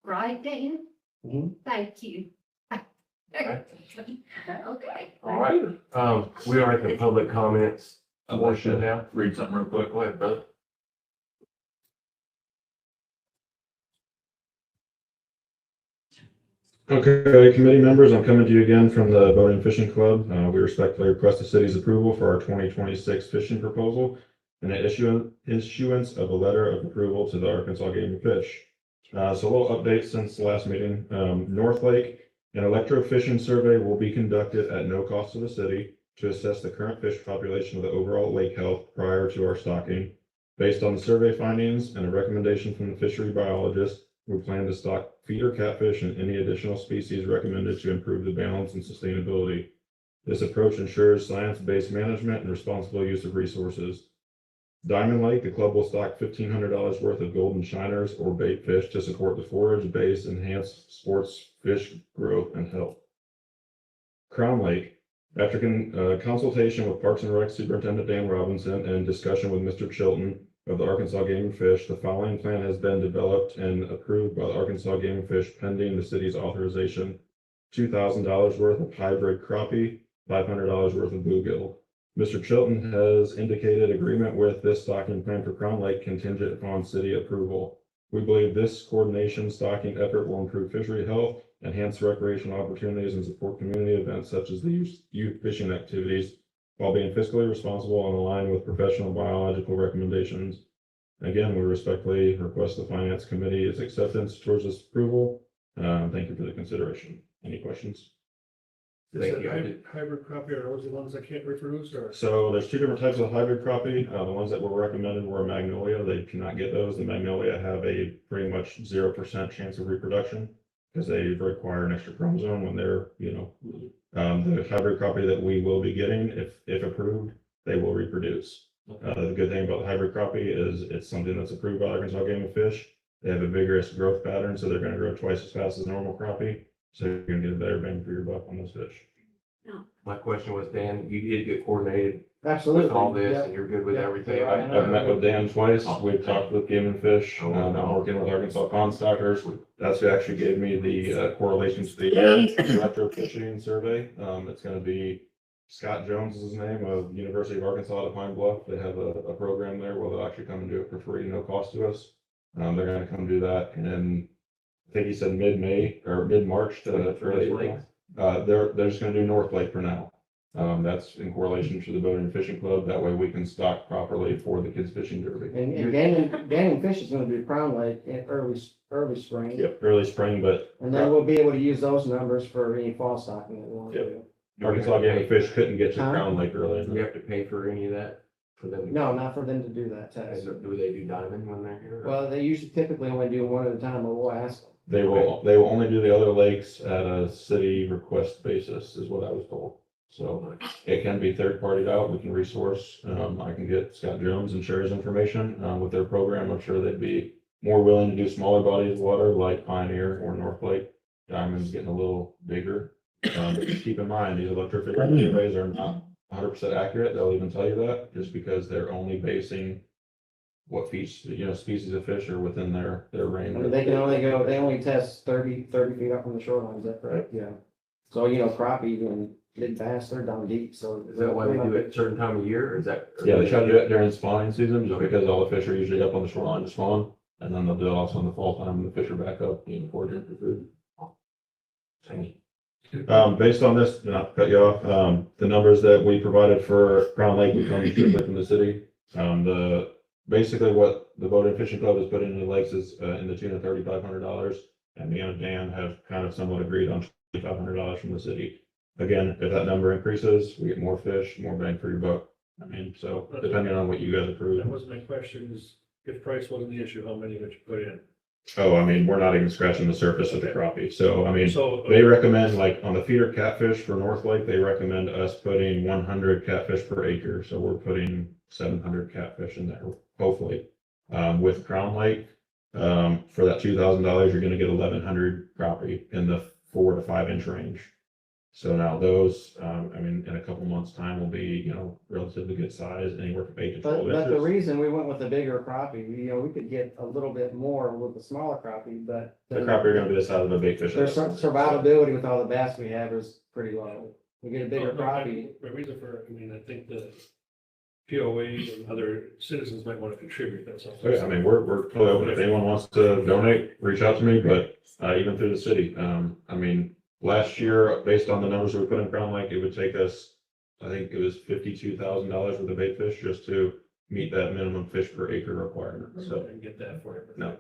O: Right, Dan?
C: Mhm.
O: Thank you.
H: Okay.
O: Okay.
H: All right, we are at the public comments portion now.
B: Read something real quick.
H: Go ahead, brother.
Q: Okay, committee members, I'm coming to you again from the Boating Fishing Club. We respectfully request the city's approval for our 2026 fishing proposal and the issuance of a letter of approval to the Arkansas Game and Fish. So a little update since the last meeting. North Lake, an electrofishing survey will be conducted at no cost to the city to assess the current fish population of the overall lake health prior to our stocking. Based on the survey findings and a recommendation from the fishery biologist, we plan to stock feeder catfish and any additional species recommended to improve the balance and sustainability. This approach ensures science-based management and responsible use of resources. Diamond Lake, the club will stock $1,500 worth of golden shiners or bait fish to support the forage-based enhanced sports fish growth and health. Crown Lake, after consultation with Parks and Rec Superintendent Dan Robinson and discussion with Mr. Chilton of the Arkansas Game and Fish, the following plan has been developed and approved by the Arkansas Game and Fish pending the city's authorization. $2,000 worth of hybrid crappie, $500 worth of bluegill. Mr. Chilton has indicated agreement with this stocking plan for Crown Lake contingent upon city approval. We believe this coordination stocking effort will improve fishery health, enhance recreational opportunities, and support community events such as the youth fishing activities, while being fiscally responsible and aligned with professional biological recommendations. Again, we respectfully request the Finance Committee's acceptance towards this approval. Thank you for the consideration. Any questions?
H: Thank you.
F: Hybrid crappie, are those the ones that can't reproduce or?
Q: So there's two different types of hybrid crappie. The ones that were recommended were Magnolia. They cannot get those. The Magnolia have a pretty much 0% chance of reproduction. because they require an extra chromosome when they're, the hybrid copy that we will be getting, if approved, they will reproduce. The good thing about the hybrid copy is it's something that's approved by Arkansas Game and Fish. They have a vigorous growth pattern, so they're gonna grow twice as fast as normal crappie. So you're gonna get a better bang for your buck on those fish.
H: My question was, Dan, you did get coordinated
C: Absolutely.
H: with all this
C: Yeah.
H: and you're good with
C: Yeah.
H: everything?
Q: I've met with Dan twice. We've talked with Game and Fish. I'm working with Arkansas Pond Stockers. That's who actually gave me the correlations to the electrofishing survey. It's gonna be Scott Jones is his name, of University of Arkansas at Pine Bluff. They have a program there where they'll actually come and do it for free, no cost to us. They're gonna come do that, and then I think he said mid-May or mid-March to early April. They're just gonna do North Lake for now. That's in correlation to the Boating and Fishing Club. That way we can stock properly for the kids fishing derby.
C: And Game and Fish is gonna do Crown Lake in early spring.
Q: Yep, early spring, but
C: And then we'll be able to use those numbers for any fall stocking that we want to
Q: Yep.
C: do.
Q: Arkansas Game and Fish couldn't get to Crown Lake early.
H: Do you have to pay for any of that for them?
C: No, not for them to do that test.
H: Do they do diamond when they're here?
C: Well, they usually typically only do one at a time, but we'll ask them.
Q: They will only do the other lakes at a city request basis, is what I was told. So it can be third partied out. We can resource. I can get Scott Jones and share his information, with their program. I'm sure they'd be more willing to do smaller bodies of water like Pioneer or North Lake. Diamond's getting a little bigger. But just keep in mind, these electrofishing surveys are not 100% accurate. They'll even tell you that, just because they're only basing what species of fish are within their range.
C: I mean, they only test 30 feet up from the shoreline, is that correct? Yeah. So, crappie and big bass, they're down deep, so.
H: Is that why they do it at a certain time of year, or is that?
Q: Yeah, they try to do it during spawning season, just because all the fish are usually up on the shoreline to spawn. And then they'll do it also in the fall time when the fish are back up, foraging for food. Based on this, not to cut you off, the numbers that we provided for Crown Lake, we come strictly from the city. Basically what the Boat and Fishing Club has put into the lakes is, in the tune of $3,500. And me and Dan have kind of somewhat agreed on $2,500 from the city. Again, if that number increases, we get more fish, more bang for your buck. I mean, so depending on what you guys approve.
F: That was my question, is if price wasn't the issue, how many would you put in?
Q: Oh, I mean, we're not even scratching the surface of the crappie. So, I mean,
F: So-
Q: they recommend, like, on the feeder catfish for North Lake, they recommend us putting 100 catfish per acre. So we're putting 700 catfish in there, hopefully. With Crown Lake, for that $2,000, you're gonna get 1,100 crappie in the 4 to 5 inch range. So now those, in a couple months' time will be, relatively good size, anywhere from 8 to 12
C: But the
Q: inches.
C: reason we went with the bigger crappie, we could get a little bit more with the smaller crappie, but.
Q: The crappie are gonna be the size of a big fish.
C: Their survivability with all the bass we have is pretty low. We get a bigger crappie.
F: My reason for, I think the POA and other citizens might want to contribute, that's all.
Q: So, yeah, we're totally open. If anyone wants to donate, reach out to me, but, even through the city. Last year, based on the numbers we put in Crown Lake, it would take us, I think it was $52,000 worth of bait fish just to meet that minimum fish per acre requirement. So,
F: I can get that for you.
Q: no.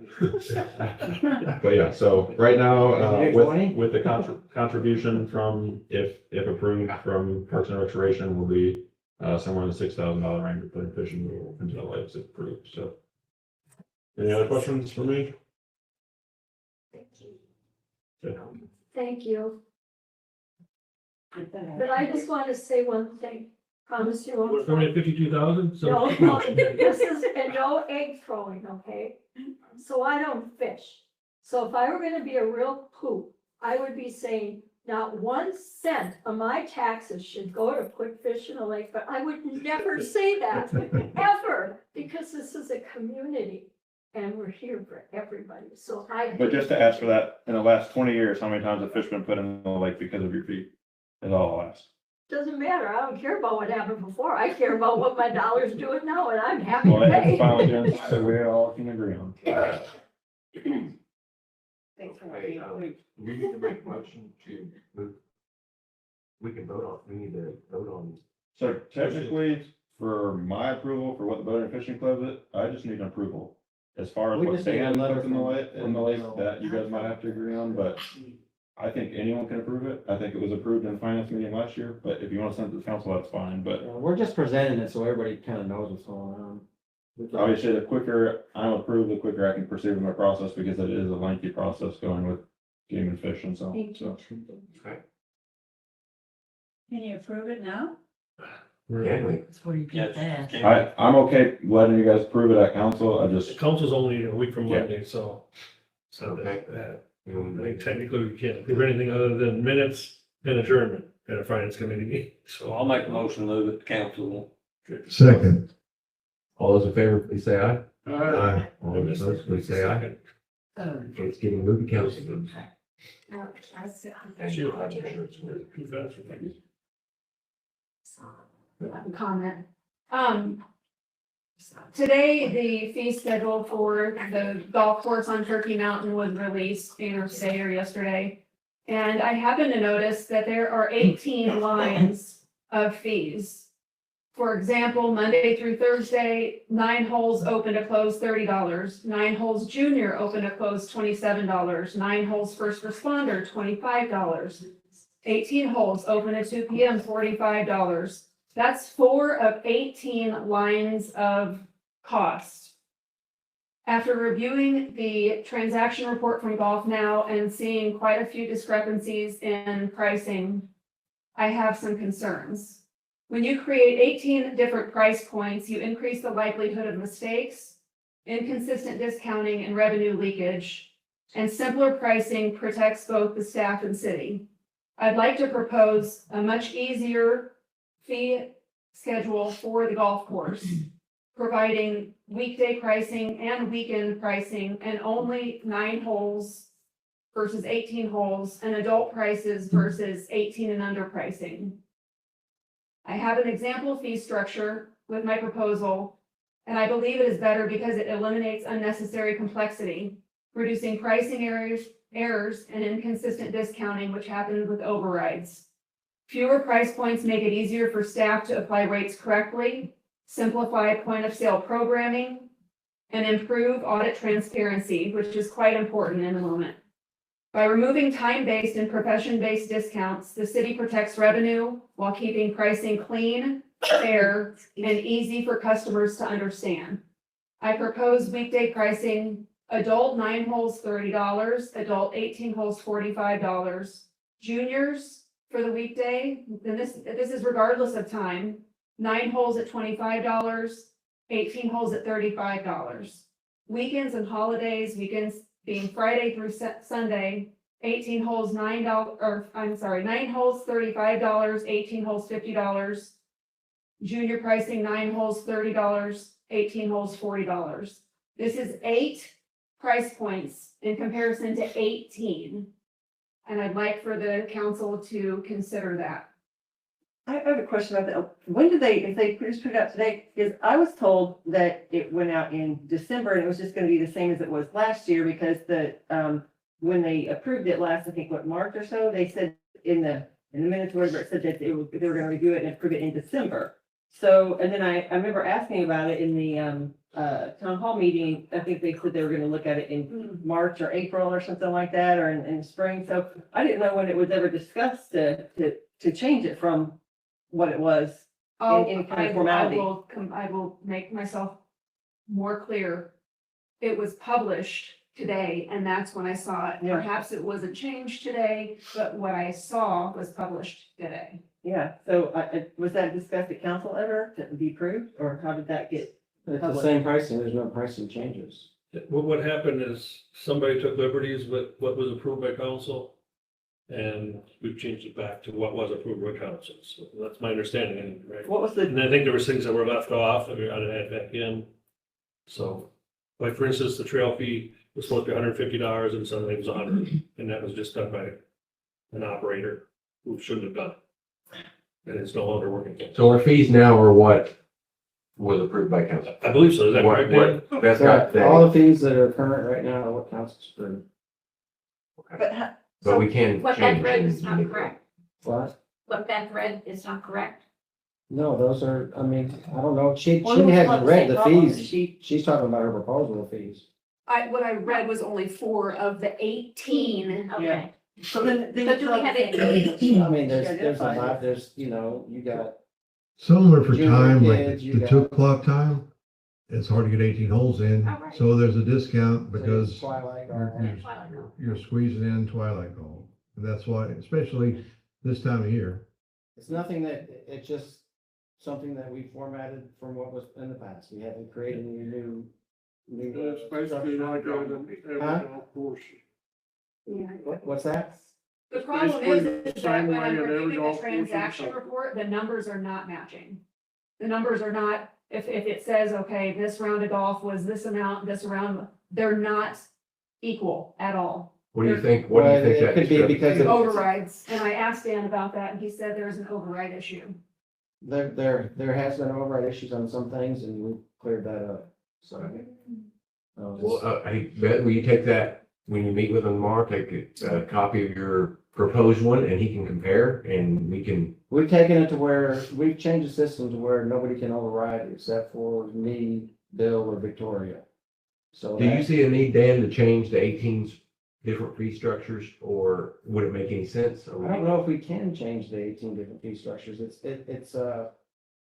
Q: But yeah, so right now, with the contribution from, if approved from Parks and Recreation, will be, somewhere in the $6,000 range to put fish into the lakes if approved. So, any other questions for me? Okay.
J: Thank you. But I just want to say one thing, promise you.
F: We're coming at 52,000, so.
J: No, this is, and no egg throwing, okay? So I don't fish. So if I were gonna be a real poop, I would be saying, not 1 cent of my taxes should go to put fish in a lake, but I would never say that, ever, because this is a community. And we're here for everybody, so I.
K: But just to ask for that, in the last 20 years, how many times have fish been put in the lake because of your feet? Is all I'll ask.
J: Doesn't matter, I don't care about what happened before, I care about what my dollar's doing now, and I'm happy
K: Well,
J: to
K: that's
J: pay.
K: finally doing something we all can agree on.
L: Thanks for
H: Okay, we need to make a motion to move. We need to vote on.
K: So technically, for my approval, for what the Boating and Fishing Club is, I just need an approval. As far as
C: We
K: what
C: just need a
K: Dan
C: letter
K: puts in the
C: from-
K: lake, that you guys might have to agree on, but I think anyone can approve it. I think it was approved in the finance meeting last year, but if you want to send it to the council, that's fine, but
C: We're just presenting it so everybody kind of knows what's going on.
K: obviously, the quicker I'm approved, the quicker I can proceed with my process, because it is a lengthy process going with game and fish and so.
N: Can you approve it now?
H: Can we?
J: Before you get that.
K: I'm okay letting you guys prove it at council. I
F: The
K: just,
F: council's only a week from
K: Yeah.
F: Monday, so. So
H: Okay.
F: I think technically we can't approve anything other than minutes and adjournment at a finance committee meeting,
M: So
F: so.
M: I'll make a motion to move it to council.
I: Second.
H: All those in favor, please say aye.
I: Aye.
H: All those opposed, please say aye. It's getting moved to council.
F: Too fast for me.
E: Comment. Today, the fee schedule for the golf course on Turkey Mountain was released either today or yesterday. And I happen to notice that there are 18 lines of fees. For example, Monday through Thursday, 9 holes open to close $30, 9 holes junior open to close $27, 9 holes first responder, $25, 18 holes open at 2 p.m., $45. That's 4 of 18 lines of cost. After reviewing the transaction report from Golf Now and seeing quite a few discrepancies in pricing, I have some concerns. When you create 18 different price points, you increase the likelihood of mistakes, inconsistent discounting and revenue leakage, and simpler pricing protects both the staff and city. I'd like to propose a much easier fee schedule for the golf course, providing weekday pricing and weekend pricing and only 9 holes versus 18 holes and adult prices versus 18 and under pricing. I have an example fee structure with my proposal, and I believe it is better because it eliminates unnecessary complexity, reducing pricing errors and inconsistent discounting, which happens with overrides. Fewer price points make it easier for staff to apply rates correctly, simplify point of sale programming, and improve audit transparency, which is quite important in the moment. By removing time-based and profession-based discounts, the city protects revenue while keeping pricing clean, fair, and easy for customers to understand. I propose weekday pricing, adult 9 holes, $30, adult 18 holes, $45. Juniors for the weekday, then this is regardless of time, 9 holes at $25, 18 holes at $35. Weekends and holidays, weekends being Friday through Sunday, 18 holes, $9, or I'm sorry, 9 holes, $35, 18 holes, $50. Junior pricing, 9 holes, $30, 18 holes, $40. This is 8 price points in comparison to 18. And I'd like for the council to consider that.
L: I have a question about that. When did they, if they just put it out today, because I was told that it went out in December and it was just gonna be the same as it was last year because when they approved it last, I think, March or so, they said in the minutes where it said that they were gonna review it and approve it in December. So, and then I remember asking about it in the town hall meeting. I think they said they were gonna look at it in March or April or something like that, or in spring. So I didn't know when it was ever discussed to change it from what it was in kind of formality.
E: I will make myself more clear. It was published today, and that's when I saw it.
L: Yeah.
E: Perhaps it wasn't changed today, but what I saw was published today.
L: Yeah, so was that discussed at council ever to be approved, or how did that get?
C: It's the same pricing, there's no pricing changes.
F: What happened is somebody took liberties with what was approved by council. And we've changed it back to what was approved by council. So that's my understanding, right?
L: What was the,
F: And I think there was things that were left off that we ought to add back in. So, like for instance, the trail fee was supposed to be $150 and suddenly it was $100. And that was just done by an operator who shouldn't have done it. And it's no longer working.
H: So our fees now are what was approved by council?
F: I believe so. Is that correct, Dan?
H: That's got
C: All the fees that are current right now are what council's approved.
H: But we can
O: What Beth
H: change.
O: read is not correct.
C: What?
O: What Beth read is not correct.
C: No, those are, I mean, I don't know, she
O: Well, it was
C: hasn't
O: what
C: read the
O: they call
C: fees, she's talking about her proposal fees.
E: What I read was only 4 of the 18.
O: Okay.
L: so then.
O: So do we have it?
C: I mean, there's a lot, there's, you got
I: Some are for
C: Junior
I: time, like
C: kids, you
I: the
C: got-
I: 2 o'clock time. it's hard to get 18 holes in,
O: Oh, right.
I: so there's a discount because
C: Twilight,
I: you're squeezing in twilight gold. And that's why, especially this time of year.
C: it's nothing that, it's just something that we formatted from what was in the past. We haven't created any new.
G: It's basically like every
C: Huh?
G: golf course.
C: What's that?
E: The problem
G: Basically
E: is
G: the
E: that
G: same
E: when
G: way
E: I'm
G: in every
E: reviewing
G: golf
E: the
G: course in
E: transaction
G: Kentucky.
E: report, the numbers are not matching. The numbers are not, if it says, okay, this round of golf was this amount, this round, they're not equal at all.
H: What do you think, what do you
C: Well,
H: think
C: it
H: that
C: could be
H: discrepancy
C: because
H: is?
C: of-
E: Overrides, and I asked Dan about that, and he said there's an override issue.
C: There has been override issues on some things and we cleared that up, so.
H: Well, I bet, will you take that, when you meet with him tomorrow, take a copy of your proposed one and he can compare and we can,
C: We've taken it to where, we've changed the system to where nobody can override except for me, Bill, or Victoria. So
H: do you
C: that-
H: see a need, Dan, to change the 18's different fee structures, or would it make any sense? Or
C: I don't know if we can change the 18 different fee structures. It's,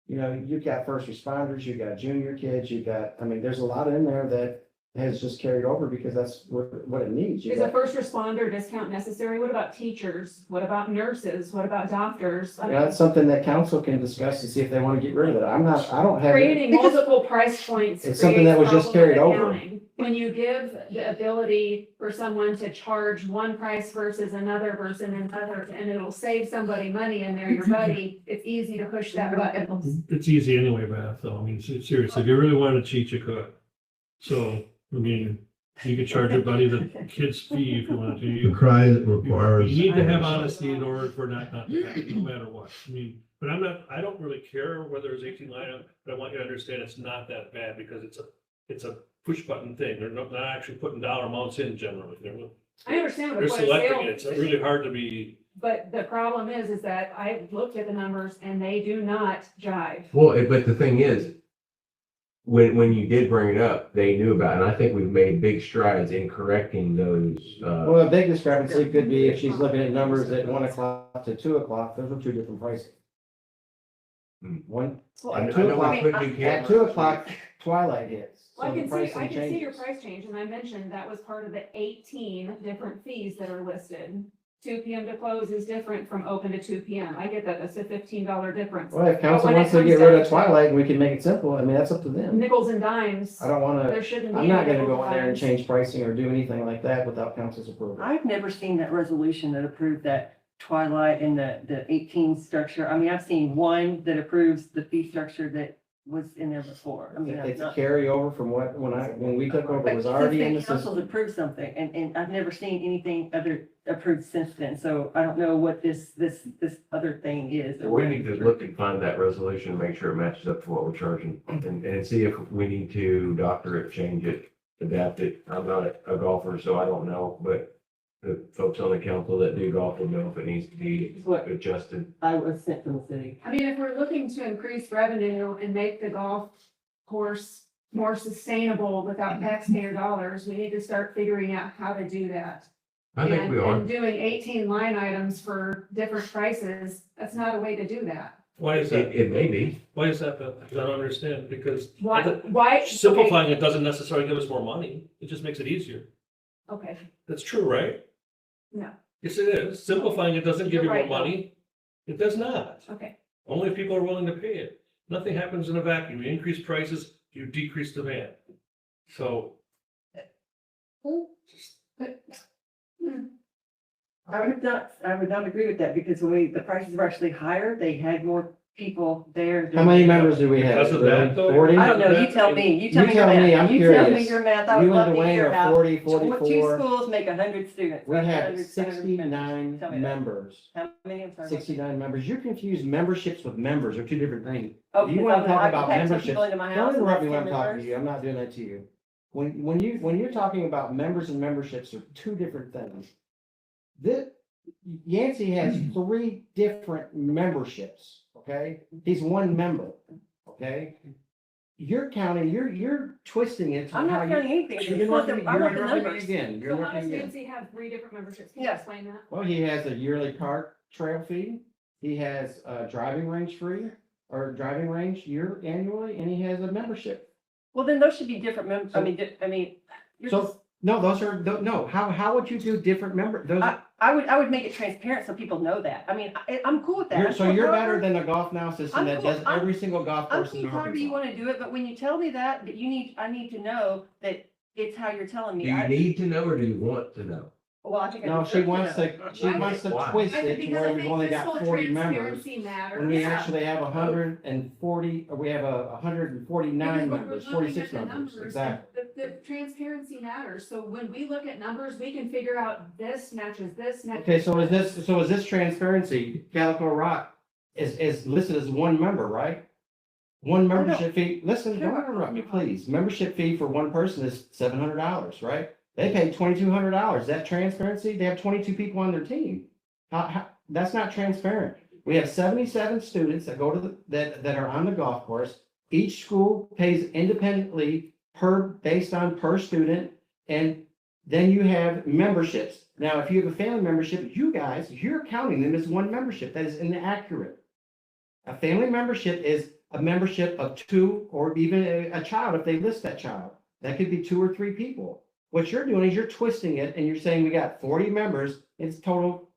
C: you know, you've got first responders, you've got junior kids, you've got, I mean, there's a lot in there that has just carried over because that's what it needs. You
E: Is a
C: got-
E: first responder discount necessary? What about teachers? What about nurses? What about doctors? I mean,
C: That's something that council can discuss to see if they want to get rid of it. I don't have.
E: creating multiple price points.
C: It's something that was
E: creates
C: just carried
E: problems with
C: over.
E: accounting. When you give the ability for someone to charge one price versus another versus another, and it'll save somebody money and they're your buddy, it's easy to push that button.
F: It's easy anyway, Beth, though. I mean, seriously, if you really wanted to cheat, you could. So, I mean, you could charge your buddy the kid's fee if you wanted to.
I: The
F: You
I: cry requires.
F: you need to have honesty in order for not to happen, no matter what. I mean, but I don't really care whether it's 18 line up, but I want you to understand it's not that bad because it's a push button thing. They're not actually putting dollar amounts in generally.
E: I understand what
F: They're
E: the point of
F: selecting
E: sale.
F: it. It's really hard to be,
E: But the problem is that I looked at the numbers and they do not jive.
H: well, but the thing is, when you did bring it up, they knew about it, and I think we've made big strides in correcting those,
C: Well, a big discrepancy could be if she's looking at numbers at 1 o'clock to 2 o'clock, those are two different prices. One,
E: Well,
H: I
C: at
H: know
C: 2
H: we
C: o'clock,
H: put new
C: at
H: cameras.
C: 2 o'clock, twilight hits.
E: Well,
C: So the
E: I
C: pricing
E: can see your
C: changes.
E: price change, and I mentioned that was part of the 18 different fees that are listed. 2 PM to close is different from open to 2 PM. I get that, that's a $15 difference.
C: Well, if council
E: But when it
C: wants to
E: comes
C: get rid
E: down
C: of
E: to
C: twilight and we can make it simple, I mean, that's up to them.
E: Nickels and dimes,
C: I don't wanna,
E: there shouldn't be.
C: I'm not
E: any
C: gonna go
E: nickels
C: in there and
E: dimes.
C: change pricing or do anything like that without council's approval.
L: I've never seen that resolution that approved that twilight and the 18 structure. I mean, I've seen one that approves the fee structure that was in there before. I mean, I've
C: It's a
L: not.
C: carryover from when we took over, it
L: But
C: was
L: since
C: already in
L: then,
C: the
L: council's
C: system.
L: approved something, and I've never seen anything other approved since then, so I don't know what this other thing is.
H: we need to look and find that resolution, make sure it matches up to what we're charging, and see if we need to doctor it, change it, adapt it. I'm not a golfer, so I don't know, but the folks on the council that do golf will know if it needs to be
L: What
H: adjusted.
L: I was sent from the city.
E: I mean, if we're looking to increase revenue and make the golf course more sustainable without taxpayer dollars, we need to start figuring out how to do that.
H: I think we are.
E: And doing 18 line items for different prices, that's not a way to do that.
F: why is that?
H: It may be.
F: Why is that, Beth? I don't understand, because
E: Why?
F: simplifying it doesn't necessarily give us more money. It just makes it easier.
E: Okay,
F: That's true, right?
E: no,
F: Yes, it is. Simplifying it doesn't give
E: You're
F: you more
E: right, though.
F: money. It does not.
E: okay.
F: Only if people are willing to pay it. Nothing happens in a vacuum. You increase prices, you decrease demand. So.
L: I would not agree with that, because when the prices were actually higher, they had more people there.
C: How many members do we have?
F: Because of that, though?
C: 40?
L: I don't know, you tell me, you tell me your
C: I'm
L: math, you tell me
C: curious.
L: your math, I would
C: You
L: love
C: and
L: to
C: Dwayne
L: hear
C: are
L: how.
C: 40,
L: Two
C: 44.
L: schools make 100 students.
C: We
L: 100,
C: have
L: 100
C: 69
L: Tell me that.
C: members.
L: How many, I'm sorry.
C: 69 members. You're confused memberships with members are two different things.
L: Oh,
C: If you
L: because
C: want to
L: I
C: talk
L: can
C: about
L: have 10
C: memberships,
L: people into my
C: don't
L: house and
C: interrupt me
L: that's
C: when I'm
L: 10
C: talking to
L: members.
C: you. I'm not doing that to you. When you're talking about members and memberships are two different things. This, Yancey has 3 different memberships, okay? He's one member, okay? You're counting, you're twisting it. to
L: I'm
C: how
L: not
C: you-
L: counting anything.
C: You're
L: It's not the-
C: interrupting-
L: I
C: you're
L: want the
C: interrupting me
L: numbers.
C: again. You're
E: So how does
C: interrupting again.
E: Nancy have 3 different memberships? Can you
L: Yeah.
E: explain that?
C: Well, he has a yearly cart trail fee, he has a driving range free, or driving range year annually, and he has a membership
L: Well, then those should be different you're just,
C: So, no, those are, no, how would you do different those?
L: I would make it transparent so people know that. I mean, I'm cool with that.
C: So you're better than the Golf Now system
L: I'm
C: that
L: cool.
C: does every single golf
L: I'm
C: course in
L: cool however you
C: Arkansas.
L: wanna do it, but when you tell me that, I need to know that it's how you're telling
H: Do
L: me.
H: you need to know or do you want to know?
L: Well, I think. I
C: No,
L: deserve
C: she wants
L: know.
C: to
H: Why?
C: twist it to
E: Because
C: where
E: I
C: we've
E: think
C: only got
E: fiscal
C: 40 members.
E: transparency matters.
C: When we actually have 140, or we have 149
E: Because when we're
C: members,
E: looking
C: 46
E: at the
C: members,
E: numbers,
C: exactly.
E: The transparency matters, so when we look at numbers, we can figure out this matches this.
C: Okay, so is this transparency, Calico Rock is listed as one member, right? One membership fee, listen, don't interrupt me, please. Membership fee for one person is $700, right? They pay $2,200. Is that transparency? They have 22 people on their team. That's not transparent. We have 77 students that go to that are on the golf course. Each school pays independently based on per student. And then you have memberships. Now, if you have a family membership, you're counting them as one membership. That is inaccurate. A family membership is a membership of two or even a child if they list that child. That could be 2 or 3 people. What you're doing is you're twisting it and you're saying we got 40 members. It's total.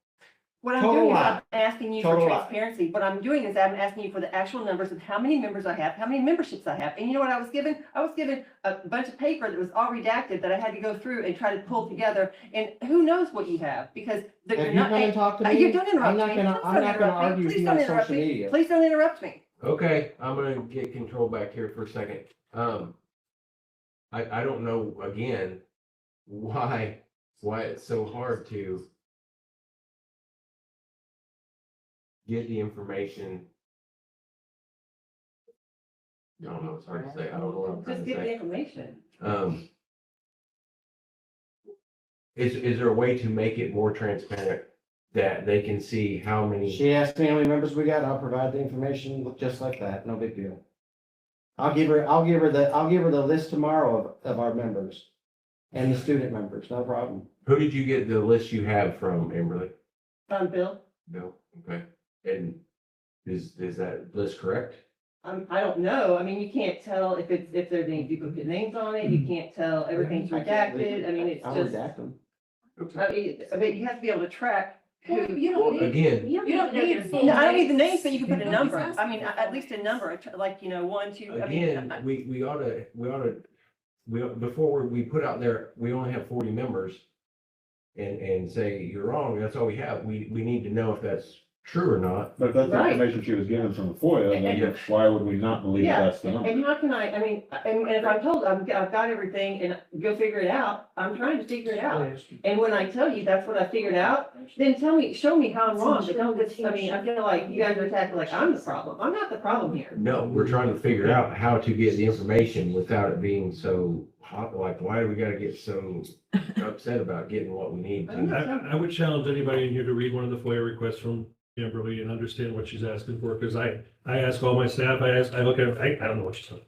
L: What I'm
C: Total
L: doing is
C: lie.
L: I'm asking you for
C: Total lie.
L: transparency. What I'm doing is I'm asking you for the actual numbers of how many members I have, how many memberships I have. And you know what I was given? I was given a bunch of paper that was all redacted that I had to go through and try to pull together. And who knows what you have? Because
C: Have
L: you're
C: you
L: not.
C: come and talked to me?
L: You don't interrupt
C: I'm not
L: me.
C: gonna-
L: Please
C: I'm
L: don't
C: not gonna
L: interrupt me.
C: argue with
L: Please
C: you
L: don't
C: on
L: interrupt
C: social
L: me.
C: media.
L: Please don't interrupt me.
H: Okay, I'm gonna get control back here for a second. I don't know, again, why it's so hard to get the information. I don't know, it's hard to say. I don't know what I'm trying
L: Just
H: to
L: give the
H: say.
L: information.
H: Is there a way to make it more transparent that they can see how many?
C: She asked me how many members we got. I'll provide the information just like that. No big deal. I'll give her the list tomorrow of our members and the student members. No problem.
H: Who did you get the list you have from, Amberly?
L: Bill,
H: No, okay. And is that list correct?
L: I don't know. I mean, you can't tell if there's any duplicate names on it. You can't tell everything's redacted. I mean, it's
C: I'll
L: just,
C: redact them.
L: I mean, you have to be able to track who.
E: You don't need.
H: Again,
E: You don't need.
L: No, I don't need the names, but you can put a
E: No,
L: number.
E: exactly.
L: I mean, at least a number, like, 1, 2, I mean.
H: again, we ought to, before we put out there, we only have 40 members. And say, you're wrong, that's all we have. We need to know if that's true or not.
K: But if that's the
L: Right.
K: information she was given from the FOIA, then why would we not believe
L: Yeah,
K: that's the number?
L: and how can I mean, and if I'm told I've got everything and go figure it out, I'm trying to figure it out. And when I tell you that's what I figured out, then show me how I'm wrong, but don't just, I mean, I feel like you guys are attacking like I'm the problem. I'm not the problem here.
H: No, we're trying to figure out how to get the information without it being so hot, like, why do we gotta get so upset about getting what we need to?
F: I would challenge anybody in here to read one of the FOIA requests from Amberly and understand what she's asking for, because I ask all my staff, I look at, I don't know what she's saying.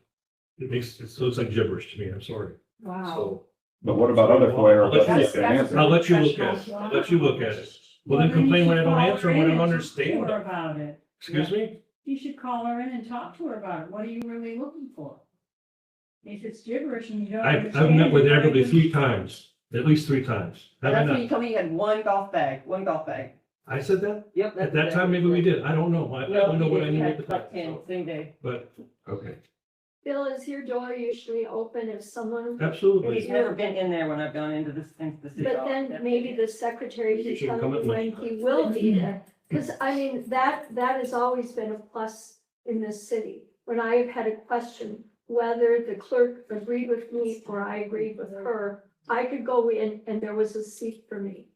F: It looks like gibberish to me, I'm sorry.
E: Wow.
F: So,
K: But what about other FOIA
F: I'll let you-
K: requests that answer?
F: I'll let you look at it, I'll let you look at it. Well, then complain when I don't answer, when I don't understand.
A: Talk to her about it.
F: Excuse me?
A: You should call her in and talk to her about it. What are you really looking for? If it's gibberish and you don't
F: I've
A: understand.
F: met with
A: it, why
F: Amberly
A: would-
F: 3 times, at least 3 times. Have I
L: That's when
F: not?
L: you told me you had one golf bag.
F: I said that?
L: Yep.
F: At that time, maybe we did. I don't know. I don't know what I knew at the time.
L: Like 10, same day.
F: But,
H: Okay.
J: Bill, is your door usually open if someone?
F: absolutely.
L: He's never been in there when I've gone into the city.
J: But
L: hall.
J: then maybe the secretary
F: You
J: can
F: should
J: tell
F: come
J: me
F: at
J: when
F: lunchtime.
J: he will be there. Because I mean, that has always been a plus in this city. When I have had a question, whether the clerk agreed with me or I agreed with her, I could go in and there was a seat for me.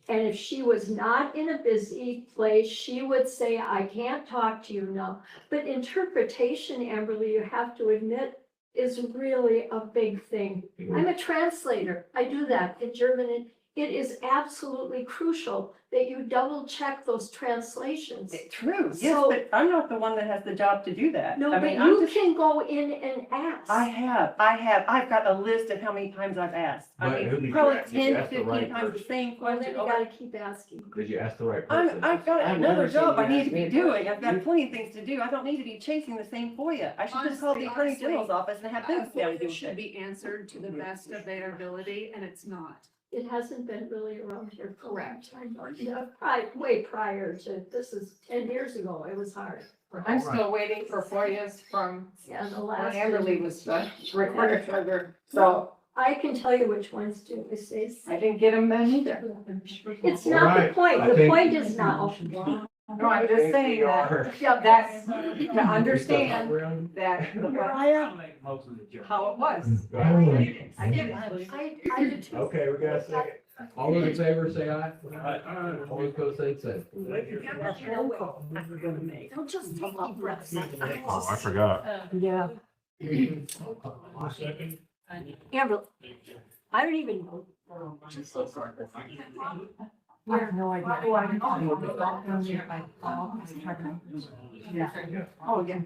J: And if she was not in a busy place, she would say, I can't talk to you now. But interpretation, Amberly, you have to admit, is really a big thing. I'm a translator. I do that in German it is absolutely crucial that you double check those translations.
L: True, yes,
J: So-
L: but I'm not the one that has the job to do that.
J: No,
L: I
J: but
L: mean, I'm
J: you
L: just-
J: can go in and ask.
L: I've got a list of how many times I've asked.
H: But
L: I
H: who did
L: mean,
H: you
L: probably
H: ask? Did you
L: 10,
H: ask the
L: 15
H: right
L: times the
H: person?
L: same
J: Well, then
L: question.
J: you gotta keep asking.
H: Did you ask the right person?
L: I've got
C: I've
L: another
C: never seen
L: job I
C: you
L: need
C: ask
L: to
C: me
L: be
C: a
L: doing.
C: question.
L: I've got plenty of things to do. I don't need to be chasing the same FOIA. I should just call the Attorney General's office and have them down and do
E: It should
L: it.
E: be answered to the best of their ability, and it's not.
J: It hasn't been really around here for a long
E: Correct.
J: time. Yeah, way prior to, this is 10 years ago, it was hard.
N: I'm still waiting for FOIAs from
J: Yeah, the
N: when
J: last.
N: Amberly was the recorder treasurer, so
J: I can tell you which ones do, it says.
N: I didn't get them then either.
J: It's
I: All
J: not the
I: right,
J: point,
I: I
J: the
I: think-
J: point is now.
N: No, I'm just saying that, that's to understand that how it was.
J: I did, I did too.
H: Okay, we got a second. All those in favor, say aye. All those opposed, say the same.
J: Don't just take deep breaths.
Q: Oh, I forgot.
J: Yeah.
F: Second.
J: Amber, I don't even know. Just so sort of.
N: I have no idea.
J: Oh, I
N: Oh, yeah.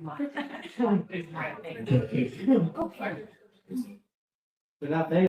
J: Okay.
C: But I think